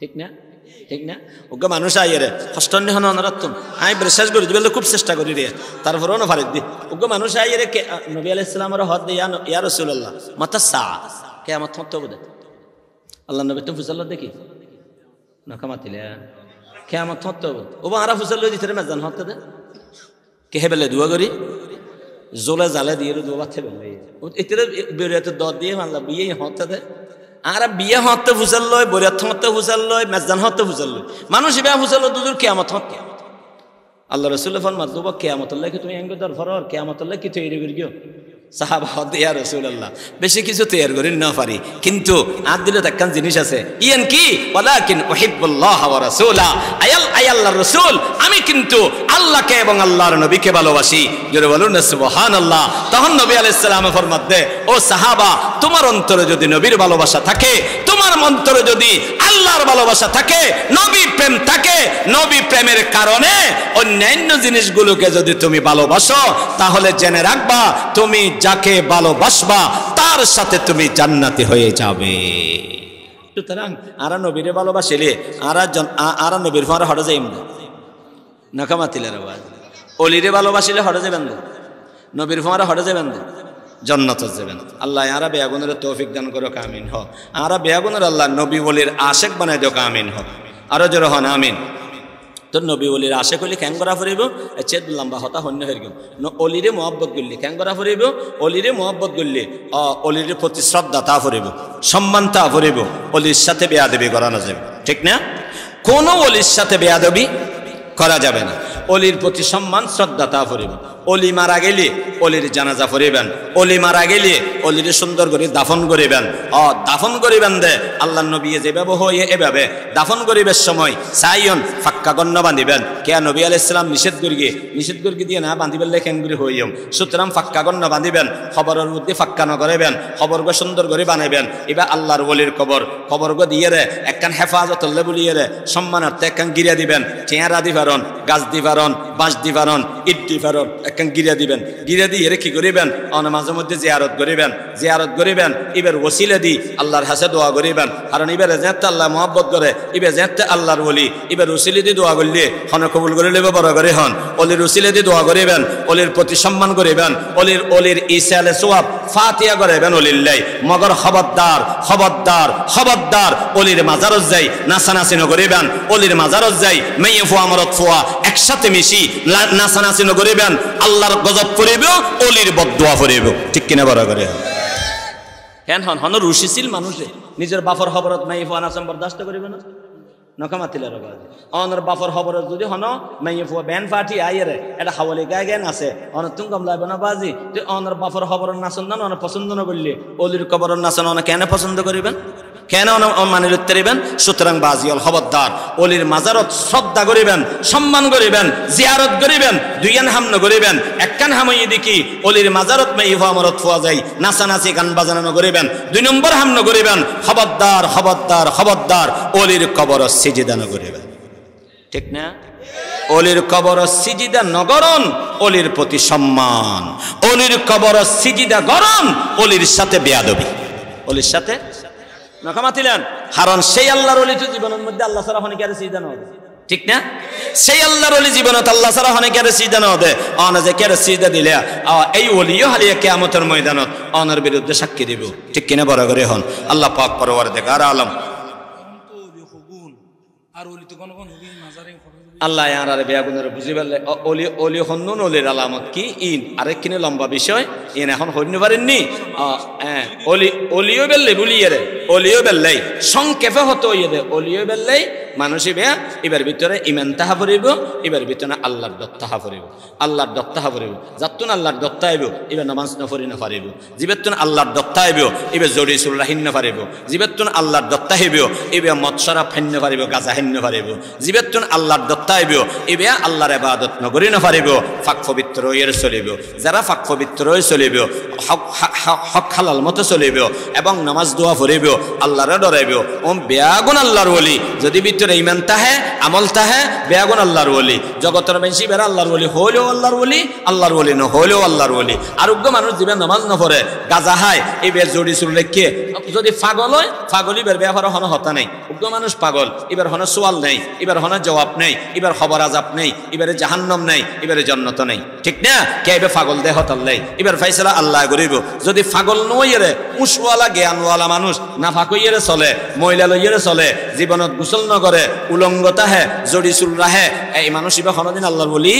ঠিক না? ঠিক না? ওকে মানুষ আইয়ে রে হস্টন্যে হন অনারাত্তম আমি বিশ্বাস করি বলে খুব চেষ্টা করি রে তারপরেও না ফারেক দি ওকে মানুষ আইয়ে রে নবী আলাইহিস সালামের হদ দে ইয়া রাসূলুল্লাহ মাতা সা কিয়ামত হতে হবে আল্লাহ নবী তো ফুসাল্লাহ দেখি না কামাতিলে কিয়ামত হতে হবে ও আরা ফুসাল্লাহ দিতে রে মেজান হতে দে কে হেবেলে দুয়া করি জোলে জালে দিয়ে দুয়া বাতে বেলে এতে বেরিয়াতে দদ দিয়ে মানলা বিয়ে হতে দে আর বিয়ে হতে ফুসাল লয় বরিয়াত হতে ফুসাল লয় মেজান হতে ফুসাল লয় মানুষ বিয়া ফুসাল দুজুর কিয়ামত হতে আল্লাহ রাসূল ফরমাত দুবা কিয়ামতের লাগি তুমি এঙ্গ দর ফরর কিয়ামতের লাগি তুই এরি গিও সাহাবা হদ ইয়া রাসূলুল্লাহ বেশি কিছু তৈরি করি না পারি কিন্তু আর দিলে একখান জিনিস আছে ইয়ান কি ওয়ালাকিন উহিব্বুল্লাহ ওয়া রাসূলা আল্লাহর রাসূল আমি কিন্তু আল্লাহকে এবং আল্লাহর নবীকে ভালোবাসি জোরে বলুন না সুবহানাল্লাহ তখন নবী আলাইহিস সালাম ফরমাত দে ও সাহাবা তোমার অন্তরে যদি নবীর ভালোবাসা থাকে তোমার অন্তরে যদি আল্লাহর ভালোবাসা থাকে নবী প্রেম থাকে নবী প্রেমের কারণে অন্যান্য জিনিসগুলোকে যদি তুমি ভালোবাসো তাহলে জেনে রাখবা তুমি যাকে ভালোবাসবা তার সাথে তুমি জান্নাতি হয়ে যাবে। সুতরাং আরা নবীরে ভালোবাসিলে আরা নবীর ফরে হড়ে যাইম না কামাতিলের আওয়াজ অলিরে ভালোবাসিলে হড়ে যাবেন না নবীর ফরে হড়ে যাবেন না জান্নাত যাবেন। আল্লাহ আরা বেয়াগুনের তৌফিক দান করো আমিন হ আরা বেয়াগুনের আল্লাহ নবী ওলির আশিক বানাই দিও আমিন হ আরো জোরে হন আমিন। তোর নবী অলির আশিক হইলে ক্যাং করা ফুরিব চেত লম্বা হতা হন্য হয়ে গেল অলিরে মহব্বত করলে ক্যাং করা ফুরিব অলিরে মহব্বত করলে অলির প্রতি শ্রদ্ধা তা ফুরিব সম্মান তা ফুরিব অলির সাথে বেয়াদবি করা না যাবে ঠিক না কোনো অলির সাথে বেয়াদবি করা যাবে না অলির প্রতি সম্মান শ্রদ্ধা তা ফুরিব অলি মারা গেলে অলির জানাজা ফুরিবেন অলি মারা গেলে অলির সুন্দর করে দাফন করিবেন দাফন করিবেন দে আল্লাহ নবী যেভাবে হয়ে এভাবে দাফন করিবার সময় সাইয়ন ফাক্কা গণ্য বাঁধিবেন কে নবী আলাইহিস সালাম নিষেধ করি দিয়ে না বাঁধিবেন লেখেঙ্গুরি হইম সুতরাং ফাক্কা গণ্য বাঁধিবেন খবরের মধ্যে ফাক্কা ন করিবেন খবরগো সুন্দর করে বানাইবেন এবার আল্লাহর ওলির খবরগো দিয়ে রে একখান হেফাজত বলিয়ে রে সম্মানার্থে একখান গিরা দিবেন চেয়ারা দিবারন গাছ দিবারন বাঁশ দিবারন ইট দিবারন একখান গিরা দিবেন গিরা দিয়ে কি করিবেন মাঝে মধ্যে জিয়ারত করিবেন এবার ওসিলা দি আল্লাহর হাসে দোয়া করিবেন কারণ এবার যেতে আল্লাহ মহব্বত করে এবার যেতে আল্লাহর ওলি এবার ওসিলে দিয়ে দোয়া করলে হন কবুল করে লেবে বড় করে হন অলির ওসিলে দিয়ে দোয়া করিবেন অলির প্রতি সম্মান করিবেন অলির ইসালে সোয়াব ফাতিহা করিবেন অলিল্লাই মগর খবরদার অলির মাজারত যাই নাচানাচি নকরিবেন অলির মাজারত যাই মেয়ে ফুয়া মরত ফুয়া একসাথে মিশি নাচানাচি নকরিবেন আল্লাহর গজব করিব অলির বদদুয়া করিব ঠিক কিনা বড় করে হ্যাঁ হন রুশিছিল মানুষে নিজের বাফর খবরত মেয়ে ফুয়া নাচাম বরদাস্ত করিবে না নকামাতিলের অনর বাফর খবরত যদি হন মেয়ে ফুয়া ব্যান ফাটি আইরে এটা হাওয়ালি গায়ে জ্ঞান আছে অনেক তুমি কম লাগবে না বাজি তুই অনর বাফর খবরের নাচন না অনেক পছন্দ না করলে অলির খবরের নাচন অনেক কেন পছন্দ করিবেন কেন মানে লুটতে দিবেন সুতরাং বাজিয়াল খবরদার অলির মাজারত শ্রদ্ধা করিবেন সম্মান করিবেন জিয়ারত করিবেন দুইয়ান হামন করিবেন একখান হামই দেখি অলির মাজারত মেয়ে মরত ফুয়া যায় নাচানাচি গান বাজানো করিবেন দুই নম্বর হামন করিবেন খবরদার অলির কবর সিজদা ন করিবেন ঠিক না অলির কবর সিজদা নগরণ অলির প্রতি সম্মান অলির কবর সিজদা গরণ অলির সাথে বেয়াদবি অলির সাথে নকামাতিলেন কারণ সেই আল্লাহর ওলি তো জীবনের মধ্যে আল্লাহ ছাড়া হনে কারে সিজদা না ঠিক না সেই আল্লাহর ওলি জীবনত আল্লাহ ছাড়া হনে কারে সিজদা না দে যে কারে সিজদা দিলে এই ওলিও হারিয়ে কিয়ামতের ময়দানত অনার বিরুদ্ধে সাক্ষী দিব ঠিক কিনা বড় করে হন আল্লাহ পাক পরওয়ারদিগার আলম আর ওলি তো কোন মাজারে আল্লাহ আর বেয়াগুনের বুঝি পারলে অলি হন্নুন অলির আলামত কি ইন আরেক কিনে লম্বা বিষয় ইন এখন হইন পারেননি অলিও বেললে বলিয়ে রে অলিও বেললাই সংক্ষেপে হতো ইয়ে দে অলিও বেললাই মানুষই বেয়া এবার ভিতরে ইমান তাহা পড়িব এবার ভিতরে আল্লাহর দত্তাহা পড়িব আল্লাহর দত্তাহা পড়িব যাতুন আল্লাহর দত্তা আইব এবার নামাজ নফরি না পারিব জিবেতুন আল্লাহর দত্তা আইব এবার জড়িসুল রাহিন না পারিব জিবেতুন আল্লাহর দত্তা হইব এবার মৎসরা ফাইন না পারিব গাজা হেন না পারিব জিবেতুন আল্লাহর দত্তা আইব এবার আল্লাহর ইবাদত নগরি না পারিব ফাক পবিত্র হয়ে চলিব যারা ফাক পবিত্র হয়ে চলিব হক হালাল মতো চলিব এবং নামাজ দোয়া পড়িব আল্লাহরে ডরাইব বেয়াগুন আল্লাহর ওলি যদি ভিতরে ভিতরে ঈমান তাহে আমল তাহে বেয়াগুন আল্লাহর ওলি জগতের বেশি বেরা আল্লাহর ওলি হলেও আল্লাহর ওলি ন হলেও আল্লাহর ওলি আরোগ্য মানুষ দিবে নামাজ না পড়ে গাজা হায় এই বের জড়ি চুল লেখে যদি পাগল হয় পাগলই বের ব্যাপার হন হতা নেই উগ্র মানুষ পাগল এবার হন সোয়াল নেই এবার হন জবাব নেই এবার খবর আজাব নেই এবারে জাহান্নাম নেই এবারে জান্নাত নেই ঠিক না কে এবার পাগল দেহ তাল্লাই এবার ফাইসালা আল্লাহ করিব যদি পাগল নইরে উসওয়ালা জ্ঞানওয়ালা মানুষ না ফাকইরে চলে মহিলা লইরে চলে জীবনত গোসল নকরে উলঙ্গতা হে জড়ি চুল রাহে এই মানুষ এবার কোনদিন আল্লাহর বলি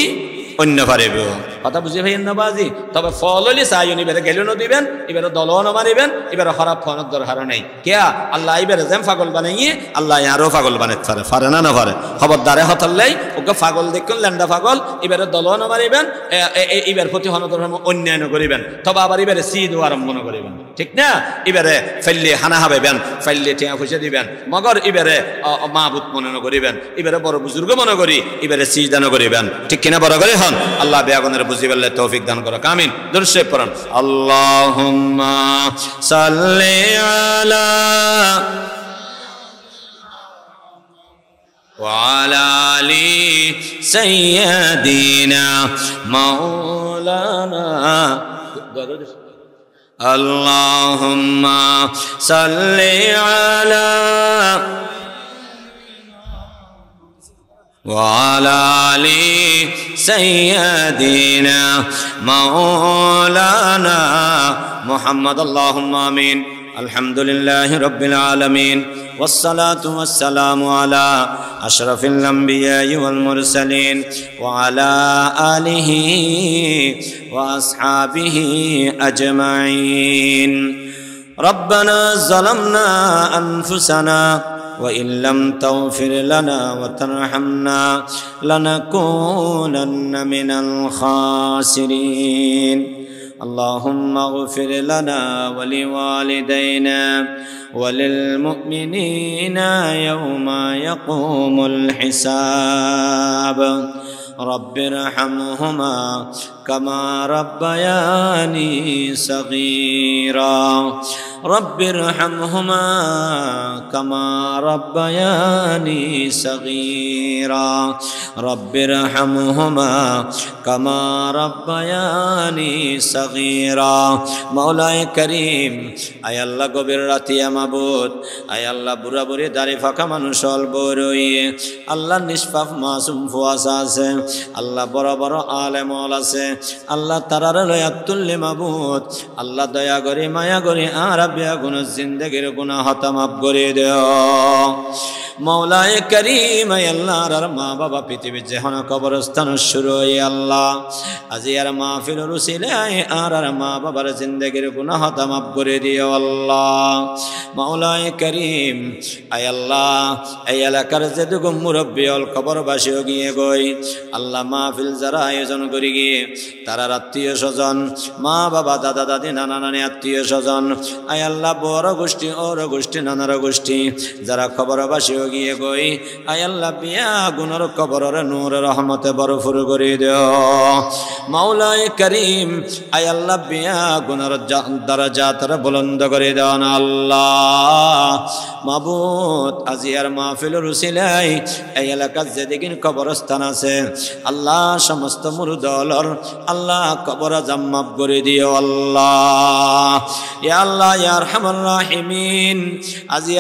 অন্য পারিব কথা বুঝে ভাই বাজি তবে ফল হইলে চাইনি এবারে গেলেও দিবেন এবারে দলও মারিবেন এবারে খারাপ ফোনের দরকার নেই কেয়া আল্লাহ এবারে যেম পাগল বানাইয়ে আল্লাহ আরো পাগল বানাইতে পারে না পারে খবরদারে হতাল্লাই ওকে পাগল দেখুন ল্যান্ডা পাগল এবারে দলও মারিবেন এবার প্রতি হনদর অন্যায় করিবেন তবে আবার এবারে সিদ আরম্ভ করিবেন ঠিক না এবারে ফাইলে হানা হাবেবেন ফাইলে টিয়া পয়সা দিবেন মগর এবারে মাহবুত মনে করিবেন এবারে বড় বুজুর্গ মনে করি এবারে সিজদান করিবেন ঠিক কিনা বড় করে হন আল্লাহ বেয়াগুনের বুঝি বললে তৌফিক দান করো আমিন দুরূদ শরীফ পড়ুন আল্লাহুম্মা সাল্লি আলা ওয়া আলা আলি সাইয়্যিদিনা মাওলানা আল্লাহুম্মা সাল্লি আলা وعلى آل سيدنا مولانا محمد اللهم آمين الحمد لله رب العالمين والصلاة والسلام على أشرف الأنبياء والمرسلين وعلى آله وأصحابه أجمعين ربنا ظلمنا أنفسنا وإن لم تغفر لنا وترحمنا لنكونن من الخاسرين اللهم اغفر لنا ولوالدينا وللمؤمنين يوم يقوم الحساب رب ارحمهما كما ربياني صغيرا رب ارحمهما كما ربياني صغيرا رب ارحمهما كما ربياني صغيرا مولاي كريم আয় আল্লাহ গভীর রাতে মাবুদ আয় আল্লাহ বুড়া বুড়ি দাড়ি ফাঁকা মানুষ অল্প রইয়ে আল্লাহ নিষ্পাপ মাসুম ফুয়াসা আছে আল্লাহ বড় বড় আলেম আছে আল্লাহ তারারে লয়া তুল্লি মাবুদ আল্লাহ দয়া করে মায়া করে আর বিয়া গুণ জিন্দেগির গুনাহ হতা মাফ করে দেও মৌলায়ে করিম আয় আল্লাহ আর মা বাবা পৃথিবীর যেহন কবরস্থান শুরু হয়ে আল্লাহ আজি আর মাহফিল রুসিলায় আর মা বাবার জিন্দেগির গুনাহ হতা মাফ করে দিও আল্লাহ মৌলায়ে করিম আয় আল্লাহ এই এলাকার যেটুকু মুরব্বী অল কবরবাসী গিয়ে গই আল্লাহ মাহফিল যারা আয়োজন করে গিয়ে তারা আত্মীয় স্বজন মা বাবা দাদা দাদি নানা নানি আত্মীয় স্বজন আয় আল্লাহ বড় গোষ্ঠী ওর গোষ্ঠী নানার গোষ্ঠী যারা খবরবাসী গিয়ে গই আয় আল্লাহ বিয়া গুণর কবরের নূর রহমতে ভরপুর করে দেও মাওলায়ে করিম আয় আল্লাহ বিয়া গুণর দরজাত বুলন্দ করে দেও না আল্লাহ মাবুদ আজিয়ার মাহফিল রুসিলাই এই এলাকার যেদিকে কবরস্থান আছে আল্লাহ সমস্ত মুরদলর আল্লাহ কবর জাম্মাব করে দিও আল্লাহ ইয়া আল্লাহ ইয়া আরহামার রাহিমিন আজি